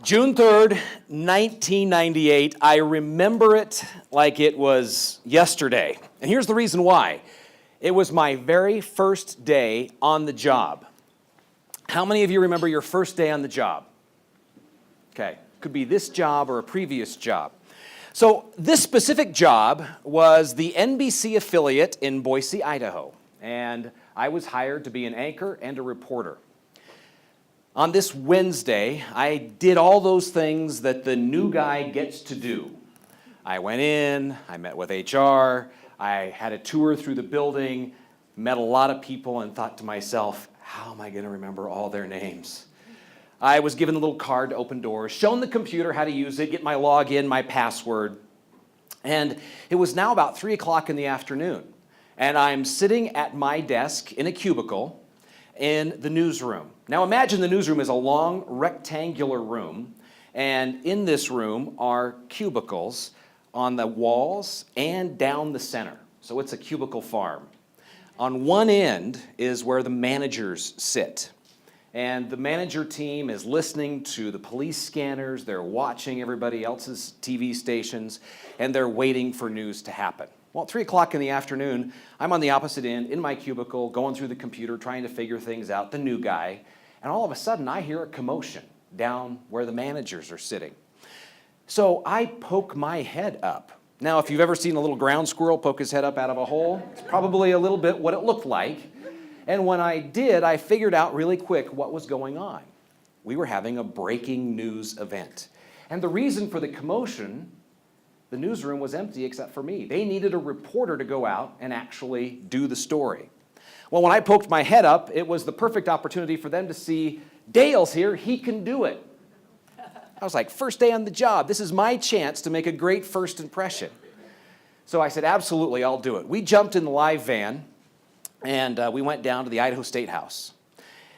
June 3rd, 1998. I remember it like it was yesterday. And here's the reason why. It was my very first day on the job. How many of you remember your first day on the job? Okay, could be this job or a previous job. So this specific job was the NBC affiliate in Boise, Idaho. And I was hired to be an anchor and a reporter. On this Wednesday, I did all those things that the new guy gets to do. I went in, I met with HR, I had a tour through the building, met a lot of people and thought to myself, how am I going to remember all their names? I was given a little card to open doors, shown the computer how to use it, get my login, my password. And it was now about 3 o'clock in the afternoon. And I'm sitting at my desk in a cubicle in the newsroom. Now imagine the newsroom is a long rectangular room, and in this room are cubicles on the walls and down the center. So it's a cubicle farm. On one end is where the managers sit. And the manager team is listening to the police scanners, they're watching everybody else's TV stations, and they're waiting for news to happen. Well, at 3 o'clock in the afternoon, I'm on the opposite end in my cubicle, going through the computer, trying to figure things out, the new guy, and all of a sudden I hear a commotion down where the managers are sitting. So I poke my head up. Now, if you've ever seen a little ground squirrel poke his head up out of a hole, it's probably a little bit what it looked like. And when I did, I figured out really quick what was going on. We were having a breaking news event. And the reason for the commotion, the newsroom was empty except for me. They needed a reporter to go out and actually do the story. Well, when I poked my head up, it was the perfect opportunity for them to see, Dale's here, he can do it. I was like, first day on the job, this is my chance to make a great first impression. So I said, absolutely, I'll do it. We jumped in the live van, and we went down to the Idaho State House.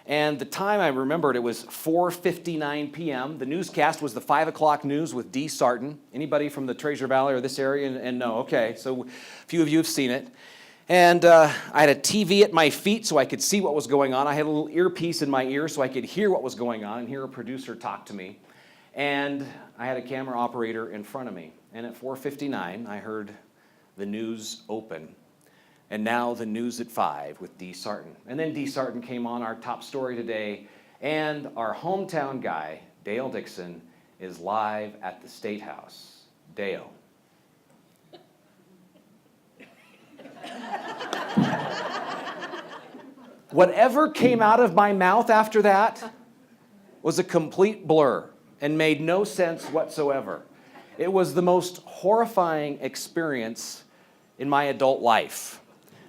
And the time I remembered, it was 4:59 p.m. The newscast was the 5 o'clock news with Dee Sarton. Anybody from the Treasure Valley or this area? And no, okay, so a few of you have seen it. And I had a TV at my feet so I could see what was going on. I had a little earpiece in my ear so I could hear what was going on and hear a producer talk to me. And I had a camera operator in front of me. And at 4:59, I heard the news open. And now the news at 5 with Dee Sarton. And then Dee Sarton came on, our top story today, and our hometown guy, Dale Dixon, is live at the State House. Dale. Whatever came out of my mouth after that was a complete blur and made no sense whatsoever. It was the most horrifying experience in my adult life,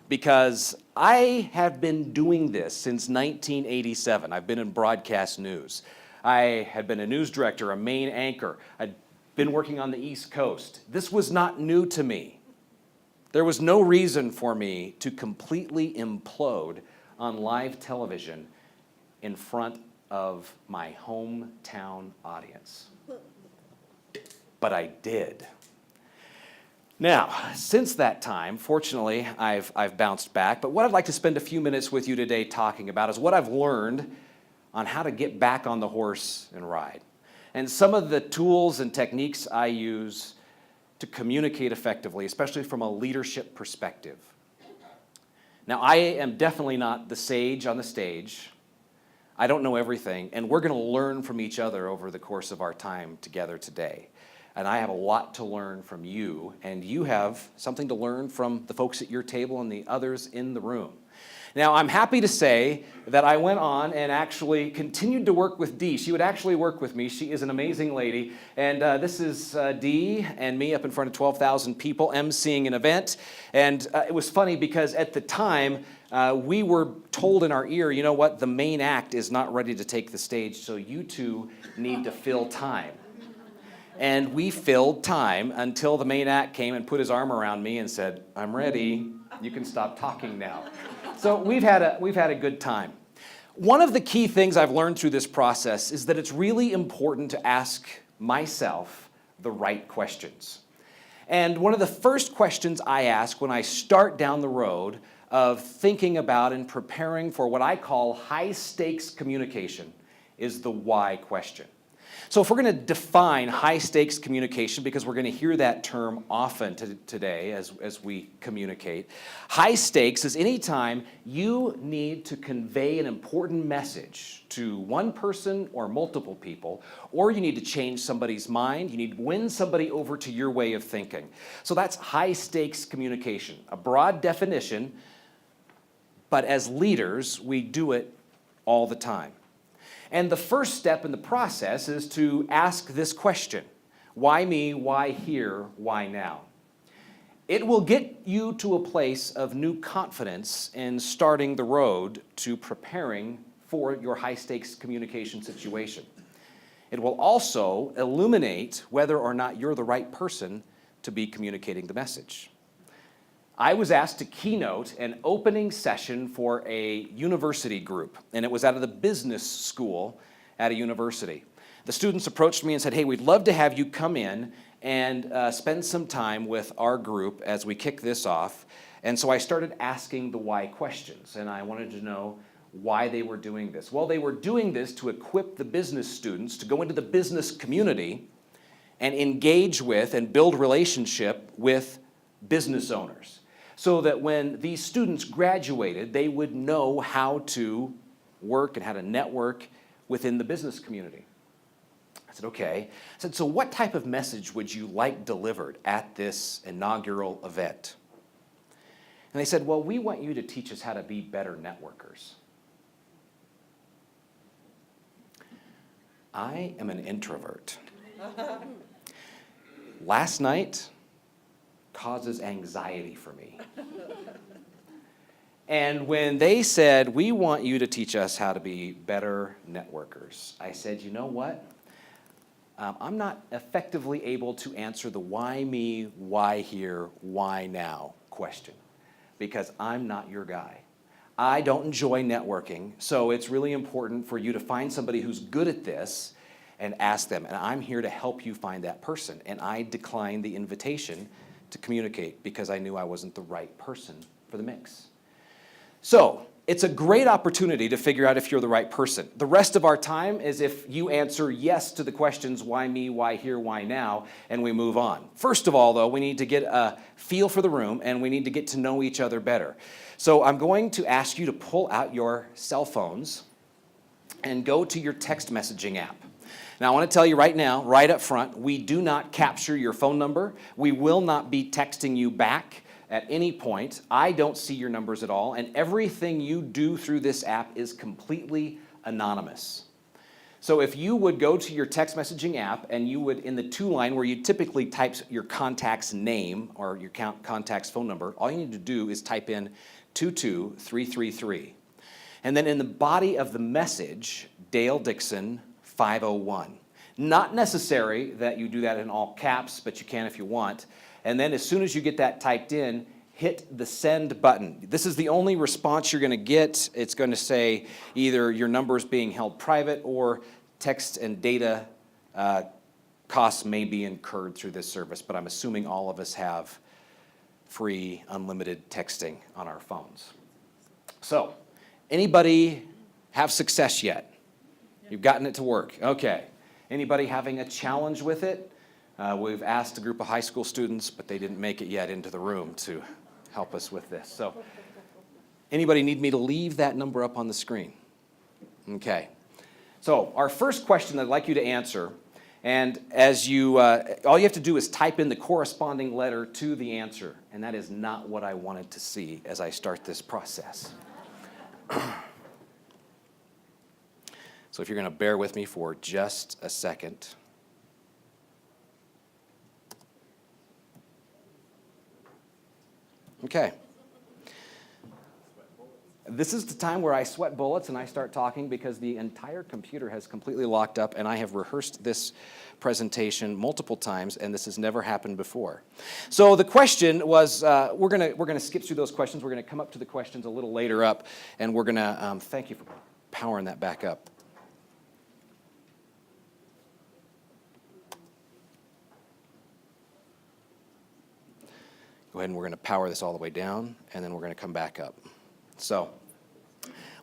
because I have been doing this since 1987. I've been in broadcast news. I had been a news director, a main anchor. I'd been working on the East Coast. This was not new to me. There was no reason for me to completely implode on live television in front of my hometown audience. But I did. Now, since that time, fortunately, I've bounced back, but what I'd like to spend a few minutes with you today talking about is what I've learned on how to get back on the horse and ride, and some of the tools and techniques I use to communicate effectively, especially from a leadership perspective. Now, I am definitely not the sage on the stage. I don't know everything, and we're going to learn from each other over the course of our time together today. And I have a lot to learn from you, and you have something to learn from the folks at your table and the others in the room. Now, I'm happy to say that I went on and actually continued to work with Dee. She would actually work with me. She is an amazing lady. And this is Dee and me up in front of 12,000 people emceeing an event. And it was funny because at the time, we were told in our ear, you know what, the main act is not ready to take the stage, so you two need to fill time. And we filled time until the main act came and put his arm around me and said, I'm ready, you can stop talking now. So we've had a good time. One of the key things I've learned through this process is that it's really important to ask myself the right questions. And one of the first questions I ask when I start down the road of thinking about and preparing for what I call high-stakes communication is the why question. So if we're going to define high-stakes communication, because we're going to hear that term often today as we communicate, high stakes is any time you need to convey an important message to one person or multiple people, or you need to change somebody's mind, you need to win somebody over to your way of thinking. So that's high-stakes communication, a broad definition, but as leaders, we do it all the time. And the first step in the process is to ask this question: why me, why here, why now? It will get you to a place of new confidence in starting the road to preparing for your high-stakes communication situation. It will also illuminate whether or not you're the right person to be communicating the message. I was asked to keynote an opening session for a university group, and it was out of the business school at a university. The students approached me and said, "Hey, we'd love to have you come in and spend some time with our group as we kick this off." And so I started asking the why questions, and I wanted to know why they were doing this. Well, they were doing this to equip the business students to go into the business community and engage with and build relationship with business owners, so that when these students graduated, they would know how to work and how to network within the business community. I said, okay. I said, so what type of message would you like delivered at this inaugural event? And they said, well, we want you to teach us how to be better networkers. I am an introvert. Last night causes anxiety for me. And when they said, we want you to teach us how to be better networkers, I said, you know what? I'm not effectively able to answer the why me, why here, why now question, because I'm not your guy. I don't enjoy networking, so it's really important for you to find somebody who's good at this and ask them, and I'm here to help you find that person. And I declined the invitation to communicate because I knew I wasn't the right person for the mix. So it's a great opportunity to figure out if you're the right person. The rest of our time is if you answer yes to the questions, why me, why here, why now, and we move on. First of all, though, we need to get a feel for the room, and we need to get to know each other better. So I'm going to ask you to pull out your cell phones and go to your text messaging app. Now, I want to tell you right now, right up front, we do not capture your phone number. We will not be texting you back at any point. I don't see your numbers at all, and everything you do through this app is completely anonymous. So if you would go to your text messaging app and you would, in the to line where you typically type your contact's name or your contact's phone number, all you need to do is type in 22333. And then in the body of the message, Dale Dixon 501. Not necessary that you do that in all caps, but you can if you want. And then as soon as you get that typed in, hit the send button. This is the only response you're going to get. It's going to say either your number is being held private or text and data costs may be incurred through this service, but I'm assuming all of us have free, unlimited texting on our phones. So, anybody have success yet? You've gotten it to work. Okay. Anybody having a challenge with it? We've asked a group of high school students, but they didn't make it yet into the room to help us with this. So, anybody need me to leave that number up on the screen? Okay. So, our first question I'd like you to answer, and as you, all you have to do is type in the corresponding letter to the answer, and that is not what I wanted to see as I start this process. So if you're going to bear with me for just a second. Okay. This is the time where I sweat bullets and I start talking because the entire computer has completely locked up, and I have rehearsed this presentation multiple times, and this has never happened before. So the question was, we're gonna skip through those questions. We're gonna come up to the questions a little later up, and we're gonna thank you for powering that back up. Go ahead and we're going to power this all the way down, and then we're going to come back up. So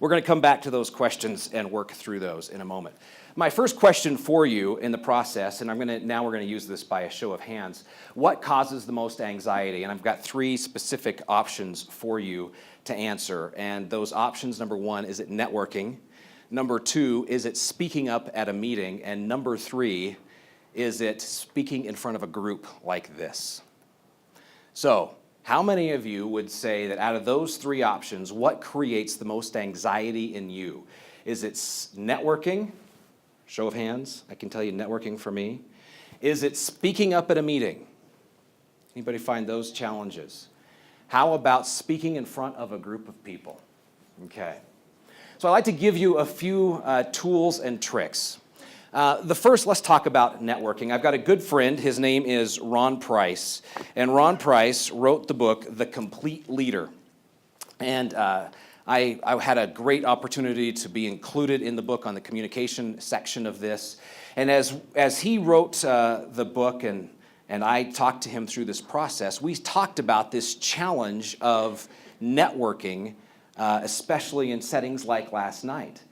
We're going to come back to those questions and work through those in a moment. My first question for you in the process, and now we're going to use this by a show of hands, what causes the most anxiety? And I've got 3 specific options for you to answer. And those options, number 1, is it networking? Number 2, is it speaking up at a meeting? And number 3, is it speaking in front of a group like this? So, how many of you would say that out of those 3 options, what creates the most anxiety in you? Is it networking? Show of hands. I can tell you networking for me. Is it speaking up at a meeting? Anybody find those challenges? How about speaking in front of a group of people? Okay. So I'd like to give you a few tools and tricks. The first, let's talk about networking. I've got a good friend. His name is Ron Price. And Ron Price wrote the book, The Complete Leader. And I had a great opportunity to be included in the book on the communication section of this. And as he wrote the book and I talked to him through this process, we talked about this challenge of networking, especially in settings like last night.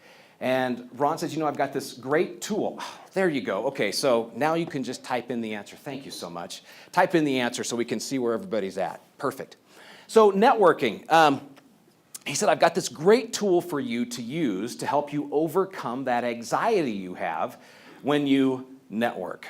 And Ron says, I've got this great tool. There you go. Okay, so now you can just type in the answer. Thank you so much. Type in the answer so we can see where everybody's at. Perfect. So networking. He said, I've got this great tool for you to use to help you overcome that anxiety you have when you network.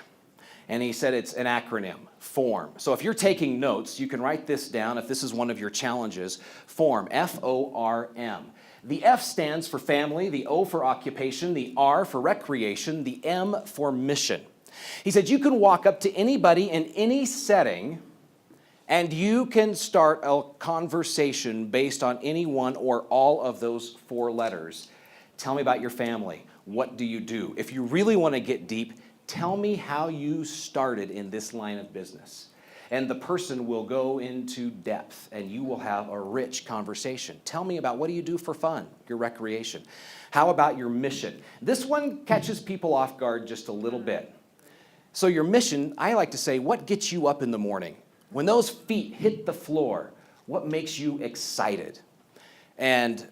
And he said it's an acronym, FORM. So if you're taking notes, you can write this down if this is one of your challenges. FORM, F-O-R-M. The F stands for family, the O for occupation, the R for recreation, the M for mission. He said you can walk up to anybody in any setting and you can start a conversation based on any one or all of those 4 letters. Tell me about your family. What do you do? If you really want to get deep, tell me how you started in this line of business. And the person will go into depth and you will have a rich conversation. Tell me about what do you do for fun, your recreation. How about your mission? This one catches people off guard just a little bit. So your mission, I like to say, what gets you up in the morning? When those feet hit the floor, what makes you excited? And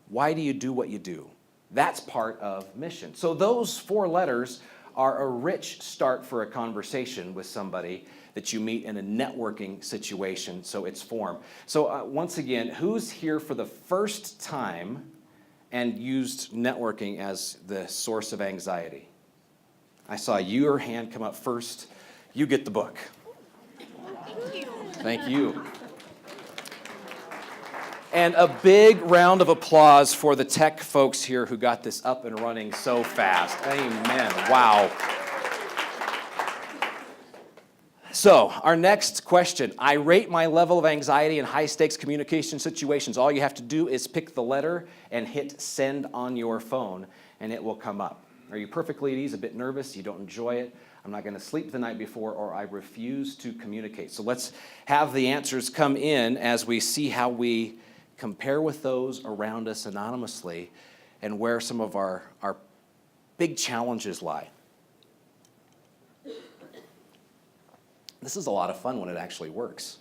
why do you do what you do? That's part of mission. So those 4 letters are a rich start for a conversation with somebody that you meet in a networking situation, so it's FORM. So once again, who's here for the first time and used networking as the source of anxiety? I saw your hand come up first. You get the book. Thank you. And a big round of applause for the tech folks here who got this up and running so fast. Amen. Wow. So, our next question. I rate my level of anxiety in high-stakes communication situations. All you have to do is pick the letter and hit send on your phone, and it will come up. Are you perfectly at ease, a bit nervous, you don't enjoy it? I'm not going to sleep the night before, or I refuse to communicate. So let's have the answers come in as we see how we compare with those around us anonymously and where some of our big challenges lie. This is a lot of fun when it actually works.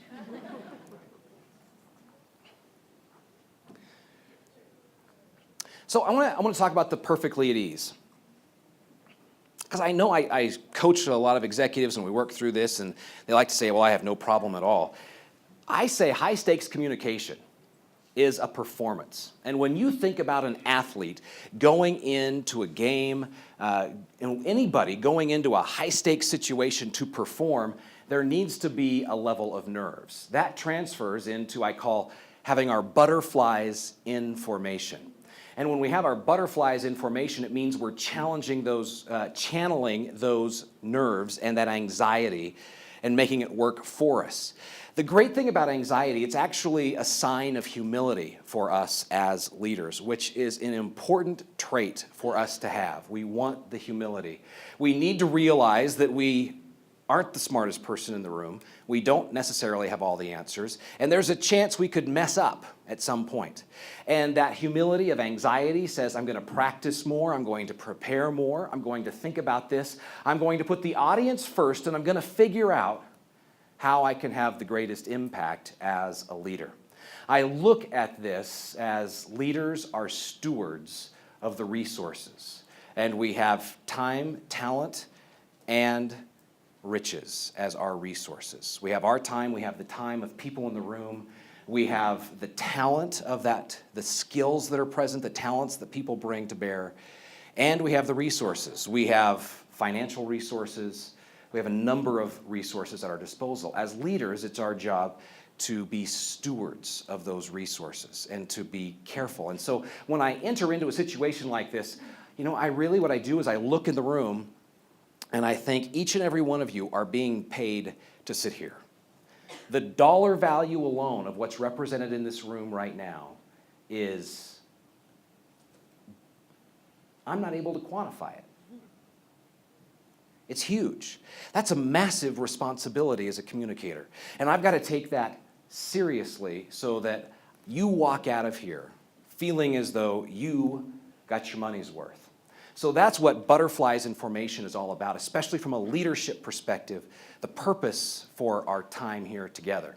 So I want to talk about the perfectly at ease. Because I know I coach a lot of executives and we work through this and they like to say, well, I have no problem at all. I say high stakes communication is a performance. And when you think about an athlete going into a game, anybody going into a high stakes situation to perform, there needs to be a level of nerves. That transfers into, I call, having our butterflies in formation. And when we have our butterflies in formation, it means we're channeling those nerves and that anxiety and making it work for us. The great thing about anxiety, it's actually a sign of humility for us as leaders, which is an important trait for us to have. We want the humility. We need to realize that we aren't the smartest person in the room. We don't necessarily have all the answers. And there's a chance we could mess up at some point. And that humility of anxiety says, I'm going to practice more. I'm going to prepare more. I'm going to think about this. I'm going to put the audience first, and I'm going to figure out how I can have the greatest impact as a leader. I look at this as leaders are stewards of the resources. And we have time, talent, and riches as our resources. We have our time, we have the time of people in the room, we have the talent of that, the skills that are present, the talents that people bring to bear, and we have the resources. We have financial resources, we have a number of resources at our disposal. As leaders, it's our job to be stewards of those resources and to be careful. And so when I enter into a situation like this, what I do is I look in the room and I think each and every one of you are being paid to sit here. The dollar value alone of what's represented in this room right now is, I'm not able to quantify it. It's huge. That's a massive responsibility as a communicator. And I've got to take that seriously so that you walk out of here feeling as though you got your money's worth. So that's what Butterflies in Formation is all about, especially from a leadership perspective, the purpose for our time here together.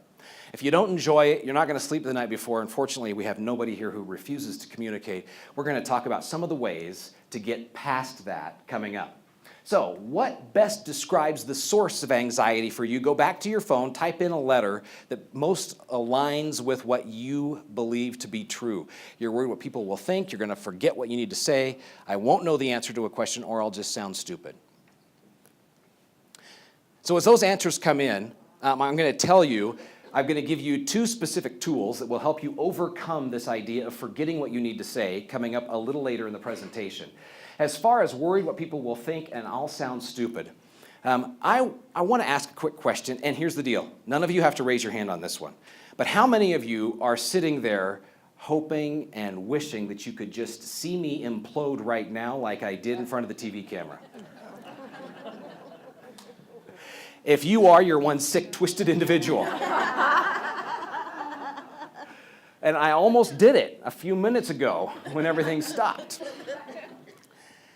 If you don't enjoy it, you're not going to sleep the night before. Unfortunately, we have nobody here who refuses to communicate. We're going to talk about some of the ways to get past that coming up. So, what best describes the source of anxiety for you? Go back to your phone, type in a letter that most aligns with what you believe to be true. You're worried what people will think, you're going to forget what you need to say, I won't know the answer to a question, or I'll just sound stupid. So as those answers come in, I'm going to tell you, I'm going to give you 2 specific tools that will help you overcome this idea of forgetting what you need to say coming up a little later in the presentation. As far as worried what people will think and I'll sound stupid, I want to ask a quick question, and here's the deal. None of you have to raise your hand on this one. But how many of you are sitting there hoping and wishing that you could just see me implode right now like I did in front of the TV camera? If you are, you're one sick, twisted individual. And I almost did it a few minutes ago when everything stopped.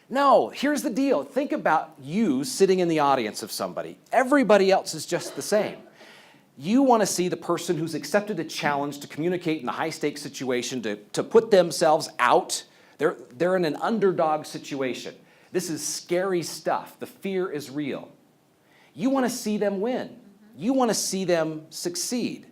No, here's the deal. Think about you sitting in the audience of somebody. Everybody else is just the same. You want to see the person who's accepted a challenge to communicate in a high-stakes situation, to put themselves out. They're in an underdog situation. This is scary stuff. The fear is real. You want to see them win. You want to see them succeed.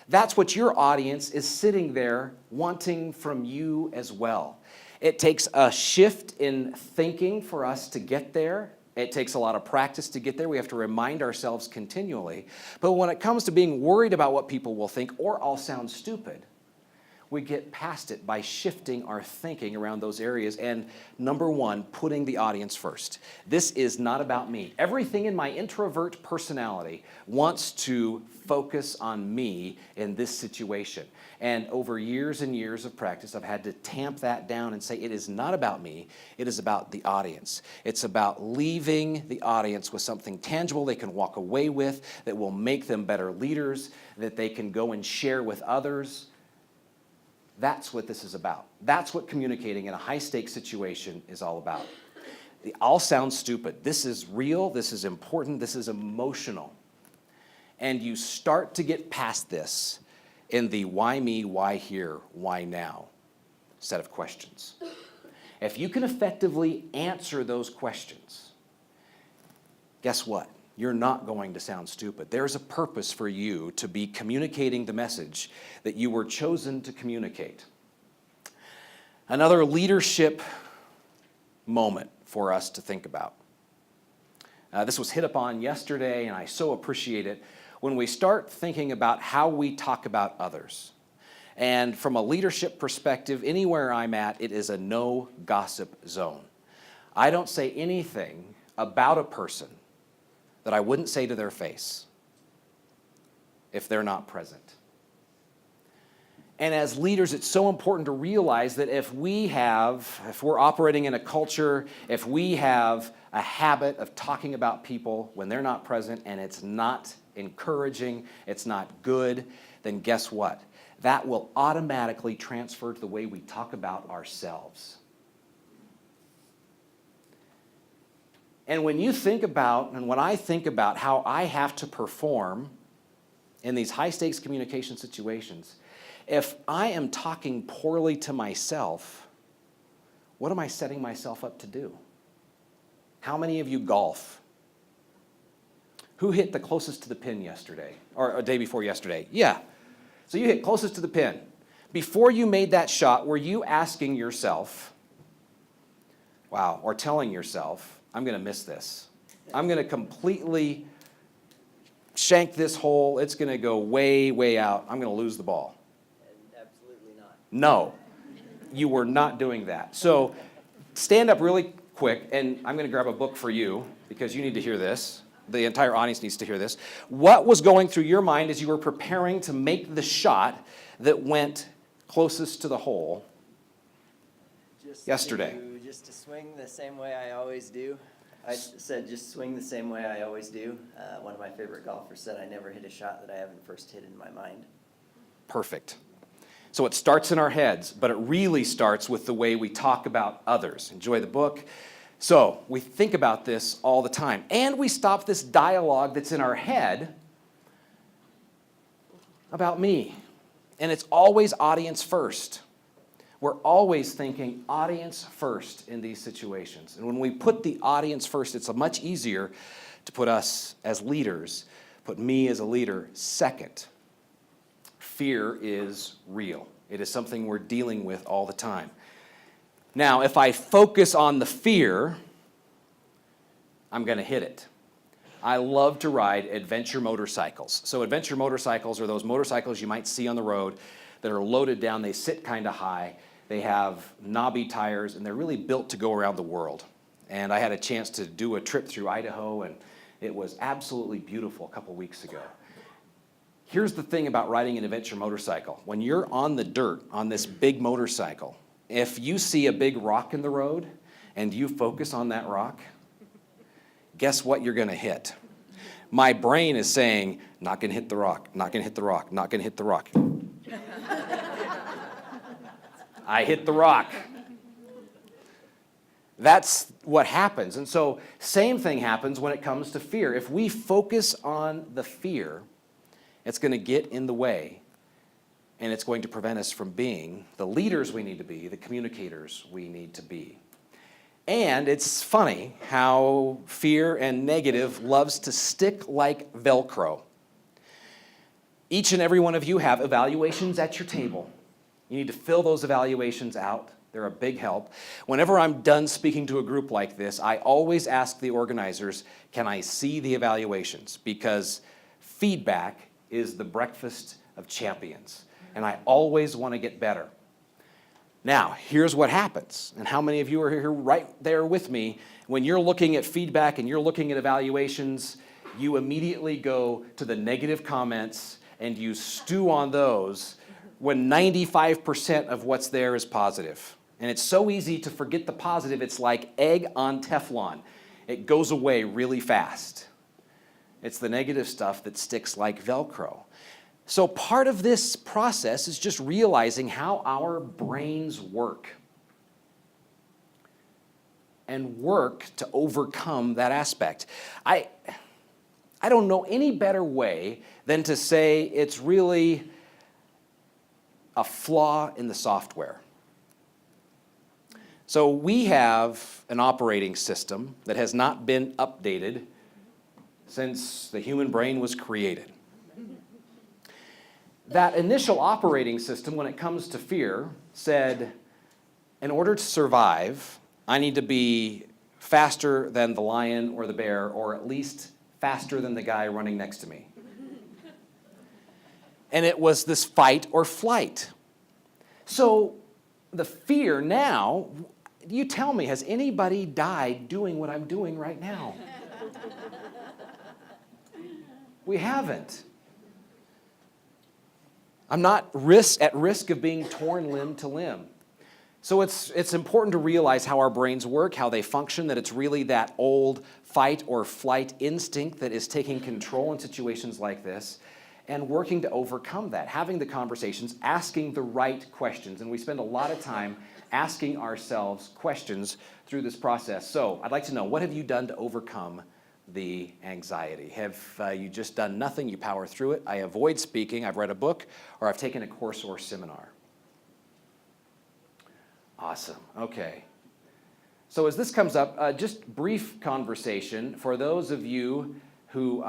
That's what your audience is sitting there wanting from you as well. It takes a shift in thinking for us to get there. It takes a lot of practice to get there. We have to remind ourselves continually. But when it comes to being worried about what people will think, or I'll sound stupid, we get past it by shifting our thinking around those areas and, number 1, putting the audience first. This is not about me. Everything in my introvert personality wants to focus on me in this situation. And over years and years of practice, I've had to tamp that down and say it is not about me, it is about the audience. It's about leaving the audience with something tangible they can walk away with, that will make them better leaders, that they can go and share with others. That's what this is about. That's what communicating in a high-stakes situation is all about. I'll sound stupid. This is real, this is important, this is emotional. And you start to get past this in the why me, why here, why now set of questions. If you can effectively answer those questions, guess what? You're not going to sound stupid. There's a purpose for you to be communicating the message that you were chosen to communicate. Another leadership moment for us to think about. This was hit upon yesterday, and I so appreciate it. When we start thinking about how we talk about others, and from a leadership perspective, anywhere I'm at, it is a no gossip zone. I don't say anything about a person that I wouldn't say to their face if they're not present. And as leaders, it's so important to realize that if we're operating in a culture, if we have a habit of talking about people when they're not present and it's not encouraging, it's not good, then guess what? That will automatically transfer to the way we talk about ourselves. And when you think about, and when I think about how I have to perform in these high-stakes communication situations, If I am talking poorly to myself, what am I setting myself up to do? How many of you golf? Who hit the closest to the pin yesterday, or a day before yesterday? Yeah. So you hit closest to the pin. Before you made that shot, were you asking yourself, wow, or telling yourself, I'm going to miss this. I'm going to completely shank this hole. It's going to go way, way out. I'm going to lose the ball. Absolutely not. No, you were not doing that. So stand up really quick, and I'm going to grab a book for you because you need to hear this. The entire audience needs to hear this. What was going through your mind as you were preparing to make the shot that went closest to the hole yesterday? Just to swing the same way I always do. I said just swing the same way I always do. One of my favorite golfers said I never hit a shot that I haven't first hit in my mind. Perfect. So it starts in our heads, but it really starts with the way we talk about others. Enjoy the book. So we think about this all the time, and we stop this dialogue that's in our head about me. And it's always audience first. We're always thinking audience first in these situations. And when we put the audience first, it's much easier to put us as leaders, put me as a leader second. Fear is real. It is something we're dealing with all the time. Now, if I focus on the fear, I'm going to hit it. I love to ride adventure motorcycles. So adventure motorcycles are those motorcycles you might see on the road that are loaded down. They sit kind of high. They have knobby tires, and they're really built to go around the world. And I had a chance to do a trip through Idaho, and it was absolutely beautiful a couple weeks ago. Here's the thing about riding an adventure motorcycle. When you're on the dirt on this big motorcycle, if you see a big rock in the road and you focus on that rock, guess what you're going to hit? My brain is saying, not going to hit the rock, not going to hit the rock, not going to hit the rock. I hit the rock. That's what happens. And so same thing happens when it comes to fear. If we focus on the fear, it's going to get in the way, and it's going to prevent us from being the leaders we need to be, the communicators we need to be. And it's funny how fear and negative loves to stick like Velcro. Each and every one of you have evaluations at your table. You need to fill those evaluations out. They're a big help. Whenever I'm done speaking to a group like this, I always ask the organizers, can I see the evaluations? Because feedback is the breakfast of champions. And I always want to get better. Now, here's what happens. And how many of you are here right there with me? When you're looking at feedback and you're looking at evaluations, you immediately go to the negative comments and you stew on those when 95% of what's there is positive. And it's so easy to forget the positive. It's like egg on Teflon. It goes away really fast. It's the negative stuff that sticks like Velcro. So part of this process is just realizing how our brains work and work to overcome that aspect. I don't know any better way than to say it's really a flaw in the software. So we have an operating system that has not been updated since the human brain was created. That initial operating system, when it comes to fear, said, in order to survive, I need to be faster than the lion or the bear, or at least faster than the guy running next to me. And it was this fight or flight. So the fear now, you tell me, has anybody died doing what I'm doing right now? We haven't. I'm not at risk of being torn limb to limb. So it's important to realize how our brains work, how they function, that it's really that old fight or flight instinct that is taking control in situations like this, and working to overcome that, having the conversations, asking the right questions. And we spend a lot of time asking ourselves questions through this process. So I'd like to know, what have you done to overcome the anxiety? Have you just done nothing? You power through it? I avoid speaking. I've read a book, or I've taken a course or seminar. Awesome. Okay. So as this comes up, just brief conversation for those of you who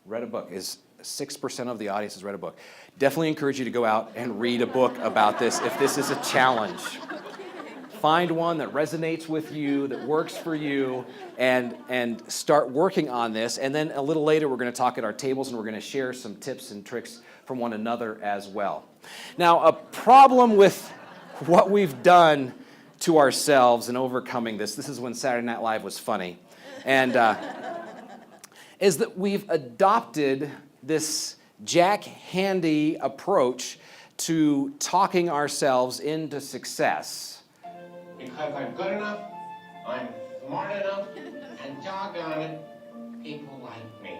read a book. Is 6% of the audience has read a book. Definitely encourage you to go out and read a book about this if this is a challenge. Find one that resonates with you, that works for you, and start working on this. And then a little later, we're going to talk at our tables, and we're going to share some tips and tricks from one another as well. Now, a problem with what we've done to ourselves in overcoming this is when Saturday Night Live was funny, and is that we've adopted this Jack Handy approach to talking ourselves into success. Because I'm good enough, I'm smart enough, and doggone it, people like me.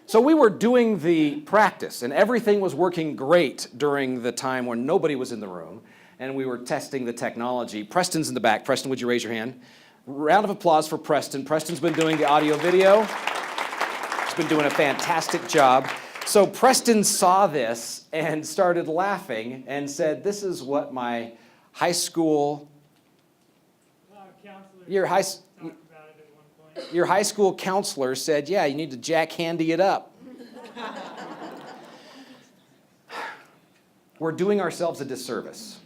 So we were doing the practice, and everything was working great during the time when nobody was in the room, and we were testing the technology. Preston's in the back. Preston, would you raise your hand? Round of applause for Preston. Preston's been doing the audio video. He's been doing a fantastic job. So Preston saw this and started laughing and said, "This is what my high school, your high school counselor said, yeah, you need to Jack Handy it up." We're doing ourselves a disservice.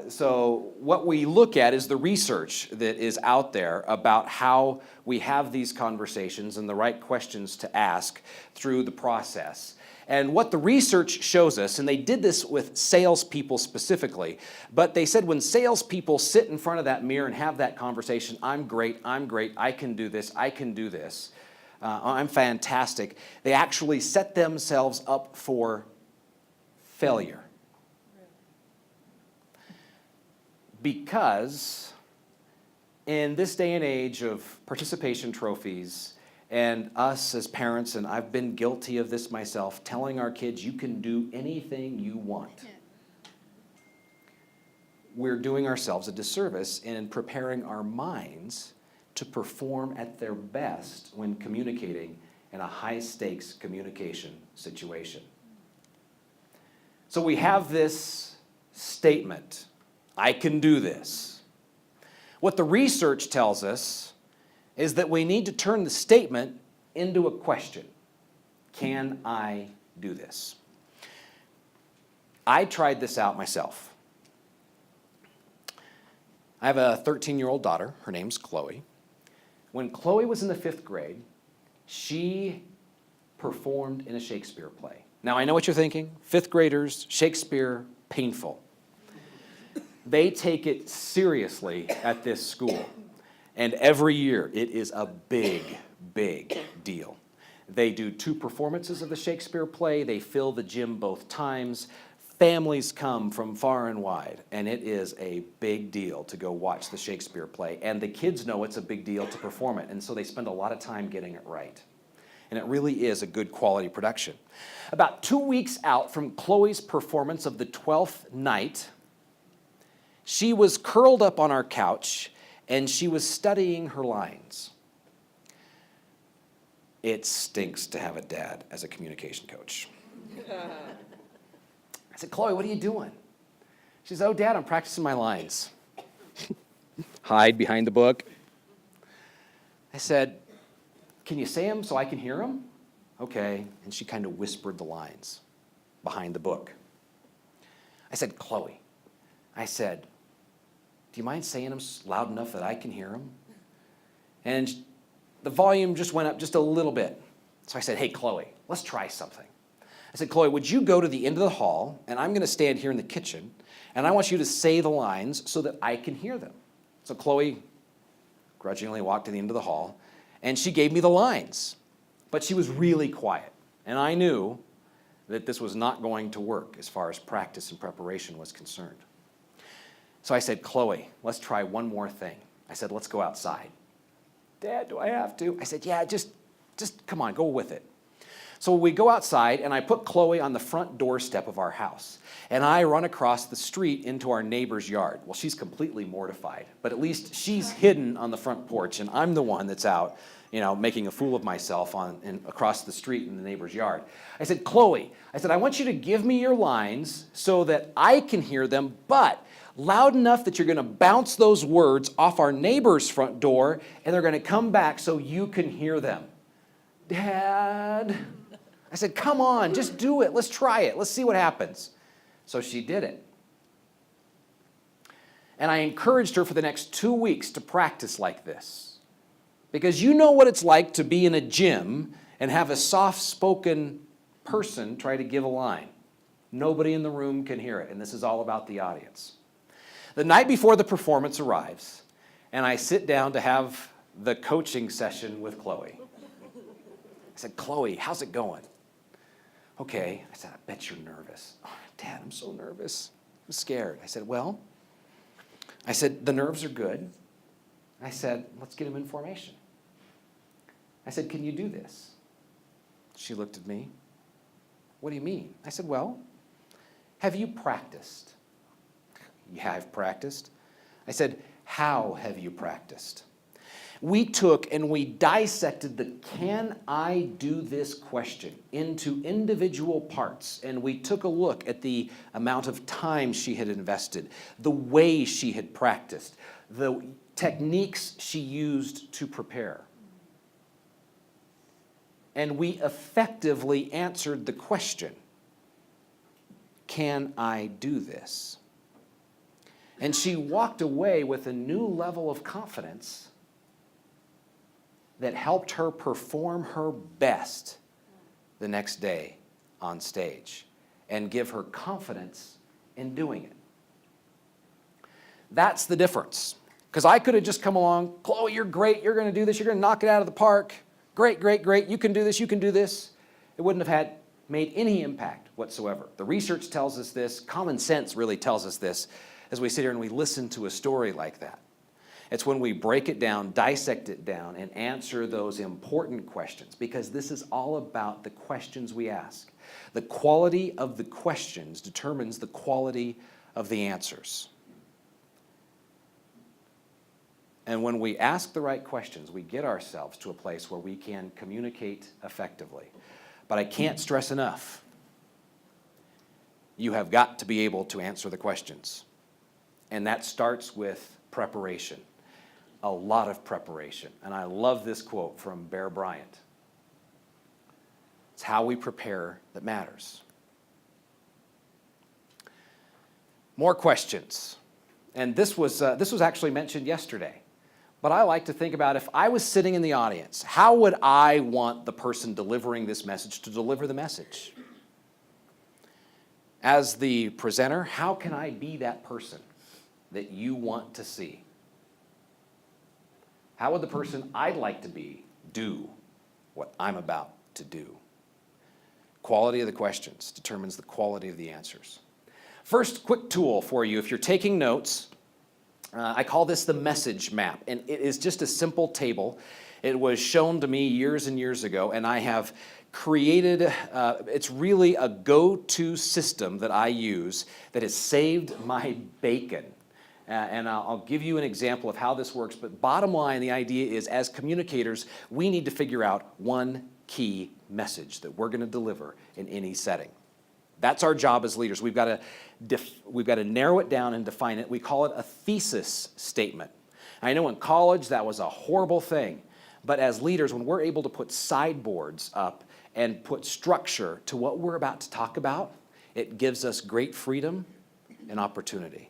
So what we look at is the research that is out there about how we have these conversations and the right questions to ask through the process. And what the research shows us, and they did this with salespeople specifically, but they said when salespeople sit in front of that mirror and have that conversation, I'm great, I can do this, I'm fantastic, they actually set themselves up for failure. Because in this day and age of participation trophies and us as parents, and I've been guilty of this myself, telling our kids you can do anything you want, we're doing ourselves a disservice in preparing our minds to perform at their best when communicating in a high-stakes communication situation. So we have this statement, I can do this. What the research tells us is that we need to turn the statement into a question. Can I do this? I tried this out myself. I have a 13-year-old daughter. Her name's Chloe. When Chloe was in the 5th grade, she performed in a Shakespeare play. Now, I know what you're thinking. 5th graders, Shakespeare, painful. They take it seriously at this school. And every year, it is a big, big deal. They do 2 performances of the Shakespeare play. They fill the gym both times. Families come from far and wide, and it is a big deal to go watch the Shakespeare play. And the kids know it's a big deal to perform it, and so they spend a lot of time getting it right. And it really is a good quality production. About 2 weeks out from Chloe's performance of the 12th night, she was curled up on our couch, and she was studying her lines. It stinks to have a dad as a communication coach. I said, Chloe, what are you doing? She says, oh, Dad, I'm practicing my lines. Hide behind the book. I said, can you say them so I can hear them? Okay. And she kind of whispered the lines behind the book. I said, Chloe, do you mind saying them loud enough that I can hear them? And the volume just went up just a little bit. So I said, hey, Chloe, let's try something. I said, Chloe, would you go to the end of the hall, and I'm going to stand here in the kitchen, and I want you to say the lines so that I can hear them. So Chloe grudgingly walked to the end of the hall, and she gave me the lines. But she was really quiet, and I knew that this was not going to work as far as practice and preparation was concerned. So I said, Chloe, let's try one more thing. I said, let's go outside. Dad, do I have to? I said, yeah, just come on, go with it. So we go outside, and I put Chloe on the front doorstep of our house. And I run across the street into our neighbor's yard. Well, she's completely mortified, but at least she's hidden on the front porch, and I'm the one that's out, making a fool of myself across the street in the neighbor's yard. I said, Chloe, I want you to give me your lines so that I can hear them, but loud enough that you're going to bounce those words off our neighbor's front door, and they're going to come back so you can hear them. Dad, I said, come on, just do it. Let's try it. Let's see what happens. So she did it. And I encouraged her for the next 2 weeks to practice like this. Because you know what it's like to be in a gym and have a soft-spoken person try to give a line. Nobody in the room can hear it, and this is all about the audience. The night before the performance arrives, and I sit down to have the coaching session with Chloe. I said, Chloe, how's it going? Okay. I said, I bet you're nervous. Oh, Dad, I'm so nervous. I'm scared. I said, the nerves are good. I said, let's get them in formation. I said, can you do this? She looked at me. What do you mean? I said, have you practiced? Yeah, I've practiced. I said, how have you practiced? We took and we dissected the can I do this question into individual parts, and we took a look at the amount of time she had invested, the way she had practiced, the techniques she used to prepare. And we effectively answered the question, can I do this? And she walked away with a new level of confidence that helped her perform her best the next day on stage and give her confidence in doing it. That's the difference. Because I could have just come along, Chloe, you're great, you're going to do this, you're going to knock it out of the park. Great, great, great, you can do this, you can do this. It wouldn't have made any impact whatsoever. The research tells us this, common sense really tells us this, as we sit here and we listen to a story like that. It's when we break it down, dissect it down, and answer those important questions, because this is all about the questions we ask. The quality of the questions determines the quality of the answers. And when we ask the right questions, we get ourselves to a place where we can communicate effectively. But I can't stress enough, you have got to be able to answer the questions. And that starts with preparation. A lot of preparation. And I love this quote from Bear Bryant. It's how we prepare that matters. More questions. And this was actually mentioned yesterday. But I like to think about, if I was sitting in the audience, how would I want the person delivering this message to deliver the message? As the presenter, how can I be that person that you want to see? How would the person I'd like to be do what I'm about to do? Quality of the questions determines the quality of the answers. First, quick tool for you if you're taking notes. I call this the message map, and it is just a simple table. It was shown to me years and years ago, and I have created, it's really a go-to system that I use that has saved my bacon. And I'll give you an example of how this works, but bottom line, the idea is, as communicators, we need to figure out one key message that we're going to deliver in any setting. That's our job as leaders. We've got to narrow it down and define it. We call it a thesis statement. I know in college that was a horrible thing, but as leaders, when we're able to put sideboards up and put structure to what we're about to talk about, it gives us great freedom and opportunity.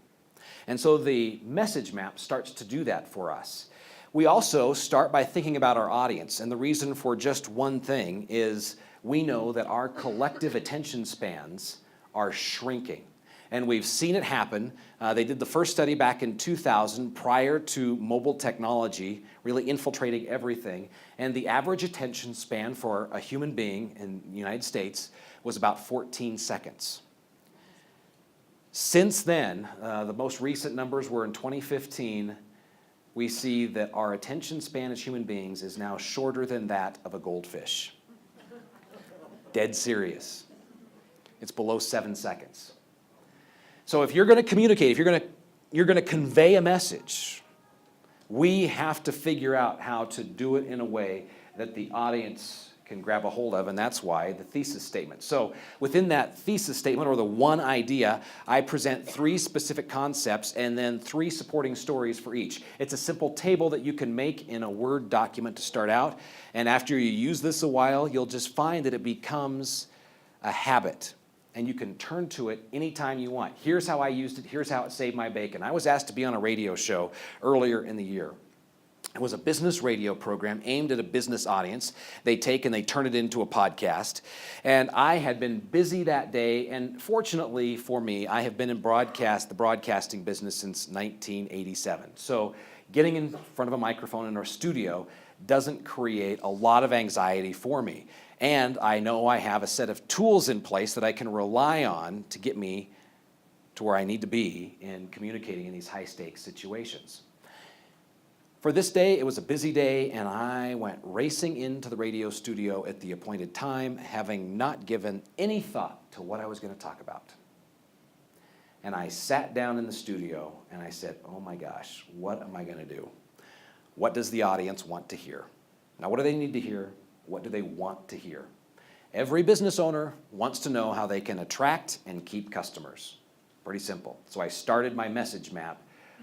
And so the message map starts to do that for us. We also start by thinking about our audience, and the reason for just one thing is we know that our collective attention spans are shrinking. And we've seen it happen. They did the first study back in 2000 prior to mobile technology really infiltrating everything. And the average attention span for a human being in the United States was about 14 seconds. Since then, the most recent numbers were in 2015. We see that our attention span as human beings is now shorter than that of a goldfish. Dead serious. It's below 7 seconds. So if you're going to communicate, if you're going to convey a message, we have to figure out how to do it in a way that the audience can grab a hold of, and that's why the thesis statement. So within that thesis statement, or the one idea, I present 3 specific concepts and then 3 supporting stories for each. It's a simple table that you can make in a Word document to start out, and after you use this a while, you'll just find that it becomes a habit, and you can turn to it anytime you want. Here's how I used it. Here's how it saved my bacon. I was asked to be on a radio show earlier in the year. It was a business radio program aimed at a business audience. They take and they turn it into a podcast. And I had been busy that day, and fortunately for me, I have been in the broadcasting business since 1987. So getting in front of a microphone in our studio doesn't create a lot of anxiety for me. And I know I have a set of tools in place that I can rely on to get me to where I need to be in communicating in these high-stakes situations. For this day, it was a busy day, and I went racing into the radio studio at the appointed time, having not given any thought to what I was going to talk about. And I sat down in the studio, and I said, oh my gosh, what am I going to do? What does the audience want to hear? Now, what do they need to hear? What do they want to hear? Every business owner wants to know how they can attract and keep customers. Pretty simple. So I started my message map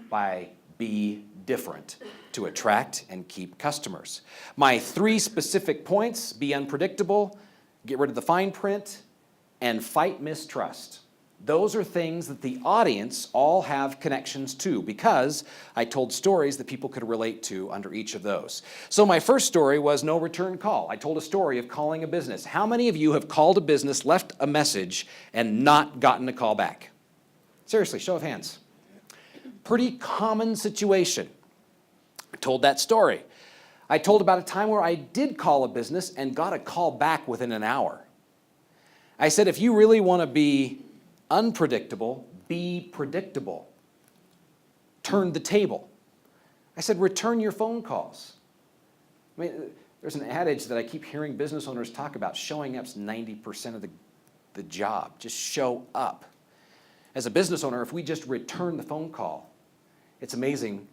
by be different to attract and keep customers. My 3 specific points: be unpredictable, get rid of the fine print, and fight mistrust. Those are things that the audience all have connections to, because I told stories that people could relate to under each of those. So my first story was no return call. I told a story of calling a business. How many of you have called a business, left a message, and not gotten a call back? Seriously, show of hands. Pretty common situation. I told that story. I told about a time where I did call a business and got a call back within an hour. I said, if you really want to be unpredictable, be predictable. Turn the table. I said, return your phone calls. I mean, there's an adage that I keep hearing business owners talk about: showing up's 90% of the job. Just show up. As a business owner, if we just return the phone call, it's amazing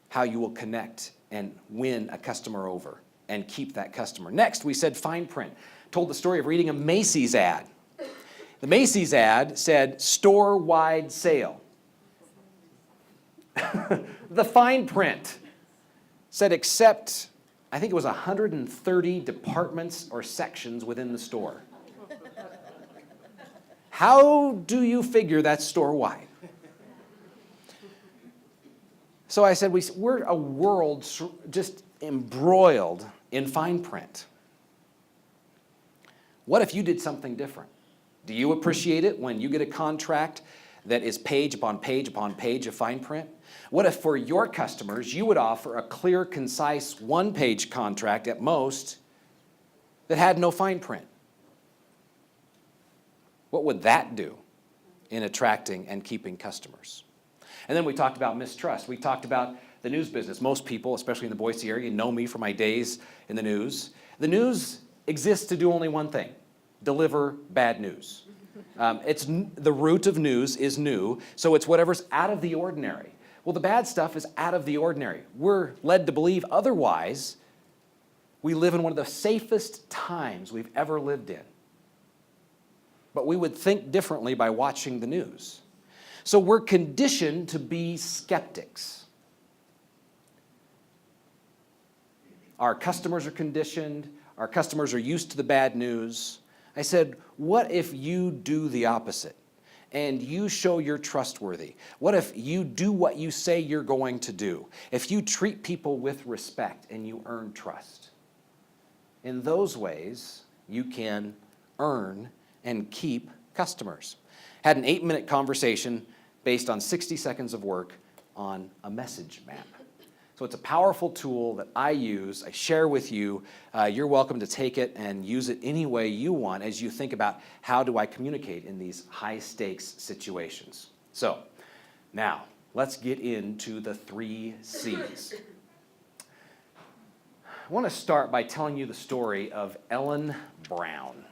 how you will connect and win a customer over and keep that customer. Next, we said fine print. Told the story of reading a Macy's ad. The Macy's ad said store-wide sale. The fine print said except, I think it was 130 departments or sections within the store. How do you figure that's store-wide? So I said, we're a world just embroiled in fine print. What if you did something different? Do you appreciate it when you get a contract that is page upon page upon page of fine print? What if for your customers you would offer a clear, concise, one-page contract at most that had no fine print? What would that do in attracting and keeping customers? And then we talked about mistrust. We talked about the news business. Most people, especially in the Boise area, know me from my days in the news. The news exists to do only one thing: deliver bad news. The root of news is new, so it's whatever's out of the ordinary. Well, the bad stuff is out of the ordinary. We're led to believe otherwise. We live in one of the safest times we've ever lived in. But we would think differently by watching the news. So we're conditioned to be skeptics. Our customers are conditioned. Our customers are used to the bad news. I said, what if you do the opposite and you show you're trustworthy? What if you do what you say you're going to do? If you treat people with respect and you earn trust? In those ways, you can earn and keep customers. Had an 8-minute conversation based on 60 seconds of work on a message map. So it's a powerful tool that I use, I share with you. You're welcome to take it and use it any way you want as you think about how do I communicate in these high-stakes situations. So now, let's get into the 3 C's. I want to start by telling you the story of Ellen Brown.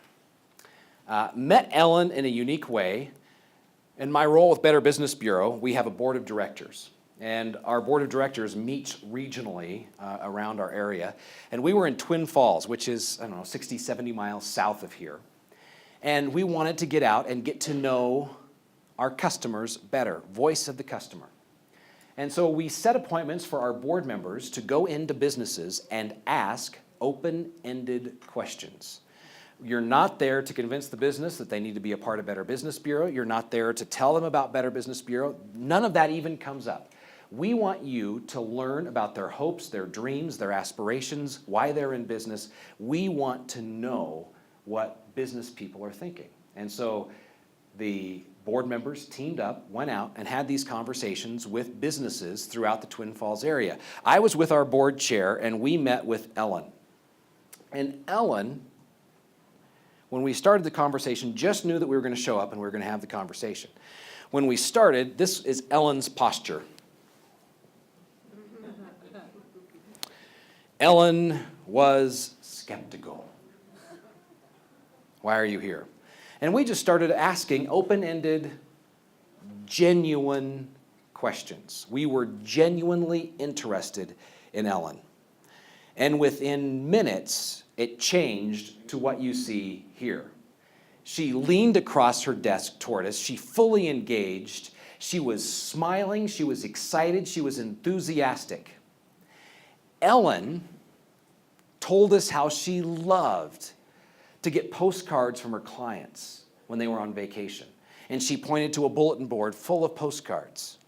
Met Ellen in a unique way. In my role with Better Business Bureau, we have a board of directors. And our board of directors meets regionally around our area. And we were in Twin Falls, which is, 60, 70 miles south of here. And we wanted to get out and get to know our customers better, voice of the customer. And so we set appointments for our board members to go into businesses and ask open-ended questions. You're not there to convince the business that they need to be a part of Better Business Bureau. You're not there to tell them about Better Business Bureau. None of that even comes up. We want you to learn about their hopes, their dreams, their aspirations, why they're in business. We want to know what business people are thinking. And so the board members teamed up, went out, and had these conversations with businesses throughout the Twin Falls area. I was with our board chair, and we met with Ellen. And Ellen, when we started the conversation, just knew that we were going to show up and we were going to have the conversation. When we started, this is Ellen's posture. Ellen was skeptical. Why are you here? And we just started asking open-ended, genuine questions. We were genuinely interested in Ellen. And within minutes, it changed to what you see here. She leaned across her desk toward us. She fully engaged. She was smiling. She was excited. She was enthusiastic. Ellen told us how she loved to get postcards from her clients when they were on vacation. And she pointed to a bulletin board full of postcards.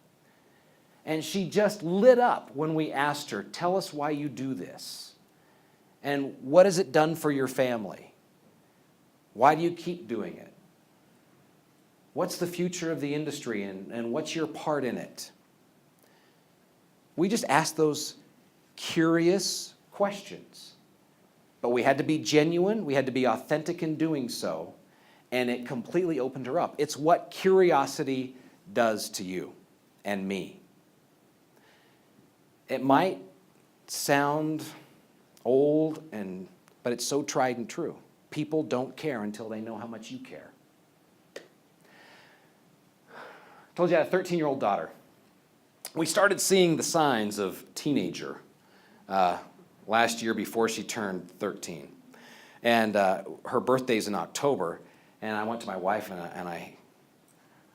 And she just lit up when we asked her, tell us why you do this. And what has it done for your family? Why do you keep doing it? What's the future of the industry and what's your part in it? We just asked those curious questions. But we had to be genuine, we had to be authentic in doing so, and it completely opened her up. It's what curiosity does to you and me. It might sound old, but it's so tried and true. People don't care until they know how much you care. I told you I had a 13-year-old daughter. We started seeing the signs of teenager last year before she turned 13. And her birthday's in October, and I went to my wife and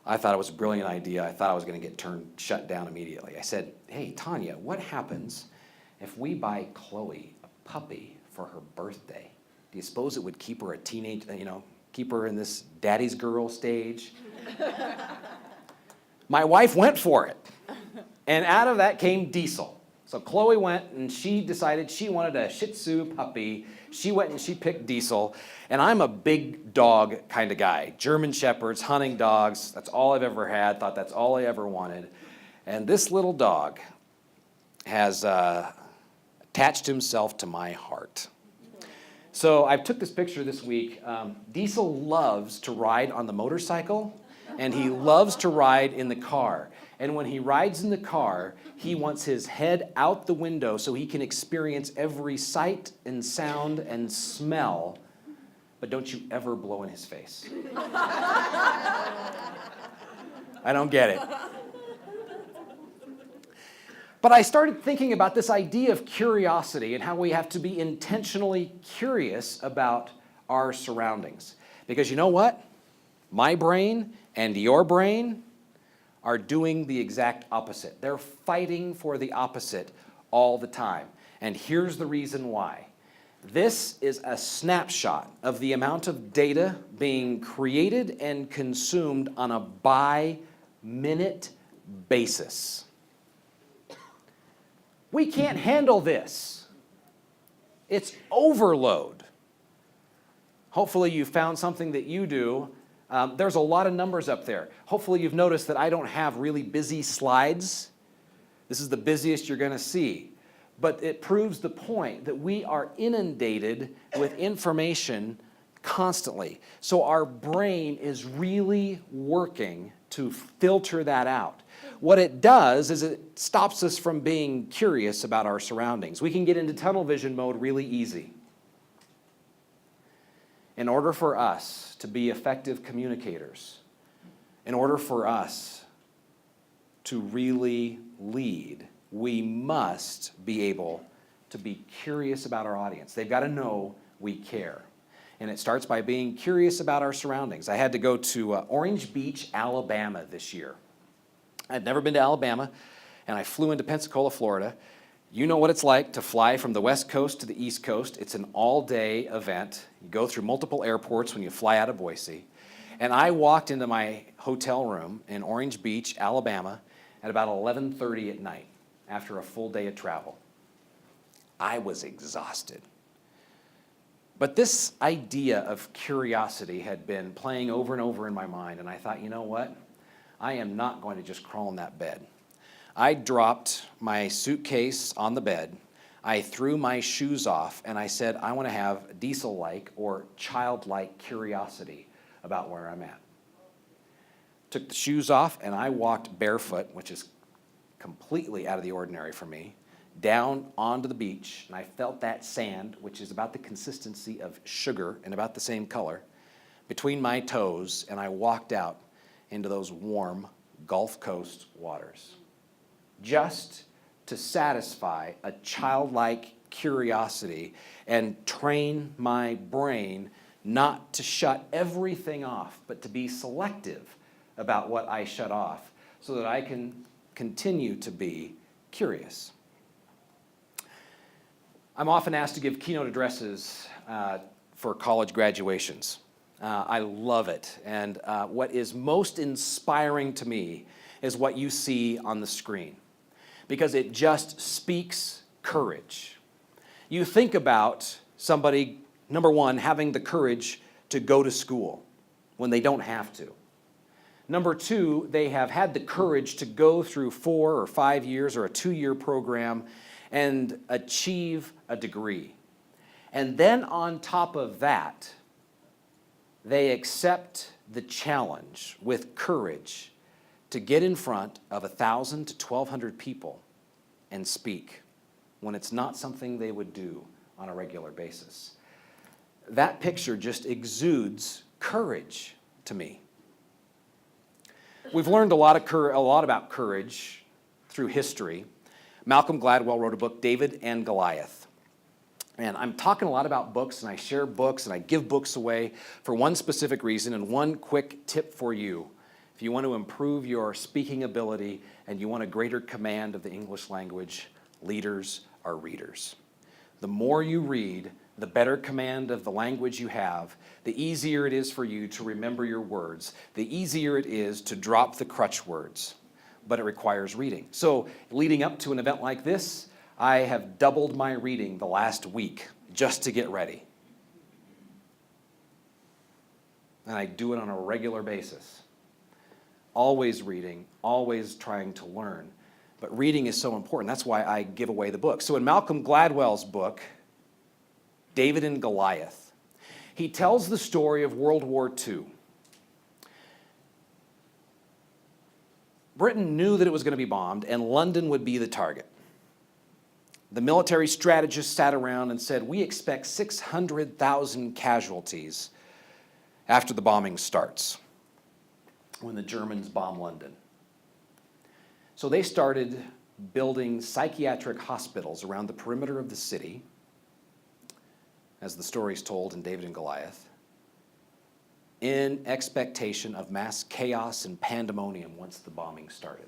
I thought it was a brilliant idea. I thought I was going to get shut down immediately. I said, hey, Tanya, what happens if we buy Chloe a puppy for her birthday? Do you suppose it would keep her a teenage, keep her in this daddy's girl stage? My wife went for it. And out of that came Diesel. So Chloe went and she decided she wanted a Shih Tzu puppy. She went and she picked Diesel. And I'm a big dog kind of guy. German Shepherds, hunting dogs, that's all I've ever had, thought that's all I ever wanted. And this little dog has attached himself to my heart. So I took this picture this week. Diesel loves to ride on the motorcycle, and he loves to ride in the car. And when he rides in the car, he wants his head out the window so he can experience every sight and sound and smell. But don't you ever blow in his face. I don't get it. But I started thinking about this idea of curiosity and how we have to be intentionally curious about our surroundings. Because you know what? My brain and your brain are doing the exact opposite. They're fighting for the opposite all the time. And here's the reason why. This is a snapshot of the amount of data being created and consumed on a by-minute basis. We can't handle this. It's overload. Hopefully you found something that you do. There's a lot of numbers up there. Hopefully you've noticed that I don't have really busy slides. This is the busiest you're going to see. But it proves the point that we are inundated with information constantly. So our brain is really working to filter that out. What it does is it stops us from being curious about our surroundings. We can get into tunnel vision mode really easy. in order for us to be effective communicators, in order for us to really lead, we must be able to be curious about our audience. They've got to know we care. And it starts by being curious about our surroundings. I had to go to Orange Beach, Alabama this year. I'd never been to Alabama, and I flew into Pensacola, Florida. You know what it's like to fly from the West Coast to the East Coast. It's an all-day event. You go through multiple airports when you fly out of Boise. And I walked into my hotel room in Orange Beach, Alabama, at about 11:30 at night after a full day of travel. I was exhausted. But this idea of curiosity had been playing over and over in my mind, and I thought, you know what? I am not going to just crawl in that bed. I dropped my suitcase on the bed, I threw my shoes off, and I said, I want to have diesel-like or childlike curiosity about where I'm at. Took the shoes off, and I walked barefoot, which is completely out of the ordinary for me, down onto the beach, and I felt that sand, which is about the consistency of sugar and about the same color, between my toes, and I walked out into those warm Gulf Coast waters, just to satisfy a childlike curiosity and train my brain not to shut everything off, but to be selective about what I shut off so that I can continue to be curious. I'm often asked to give keynote addresses for college graduations. I love it. And what is most inspiring to me is what you see on the screen, because it just speaks courage. You think about somebody, number one, having the courage to go to school when they don't have to. Number two, they have had the courage to go through 4 or 5 years or a 2-year program and achieve a degree. And then on top of that, they accept the challenge with courage to get in front of 1,000 to 1,200 people and speak when it's not something they would do on a regular basis. That picture just exudes courage to me. We've learned a lot about courage through history. Malcolm Gladwell wrote a book, David and Goliath. And I'm talking a lot about books, and I share books, and I give books away for one specific reason, and one quick tip for you. If you want to improve your speaking ability and you want a greater command of the English language, leaders are readers. The more you read, the better command of the language you have, the easier it is for you to remember your words, the easier it is to drop the crutch words. But it requires reading. So leading up to an event like this, I have doubled my reading the last week just to get ready. And I do it on a regular basis. Always reading, always trying to learn. But reading is so important. That's why I give away the book. So in Malcolm Gladwell's book, David and Goliath, he tells the story of World War II. Britain knew that it was going to be bombed, and London would be the target. The military strategists sat around and said, we expect 600,000 casualties after the bombing starts, when the Germans bomb London. So they started building psychiatric hospitals around the perimeter of the city, as the story is told in David and Goliath, in expectation of mass chaos and pandemonium once the bombing started.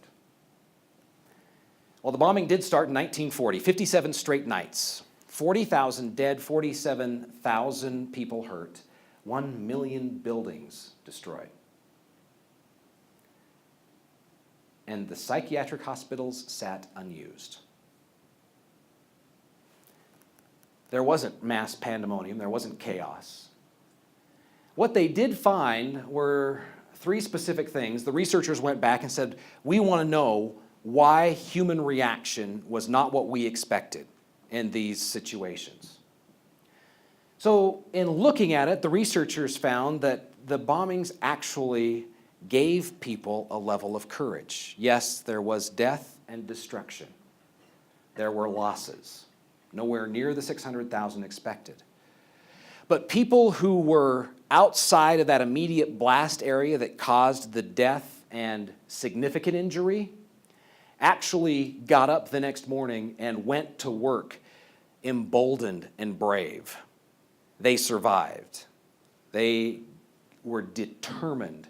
Well, the bombing did start in 1940, 57 straight nights, 40,000 dead, 47,000 people hurt, 1 million buildings destroyed. And the psychiatric hospitals sat unused. There wasn't mass pandemonium, there wasn't chaos. What they did find were 3 specific things. The researchers went back and said, we want to know why human reaction was not what we expected in these situations. So in looking at it, the researchers found that the bombings actually gave people a level of courage. Yes, there was death and destruction. There were losses, nowhere near the 600,000 expected. But people who were outside of that immediate blast area that caused the death and significant injury actually got up the next morning and went to work emboldened and brave. They survived. They were determined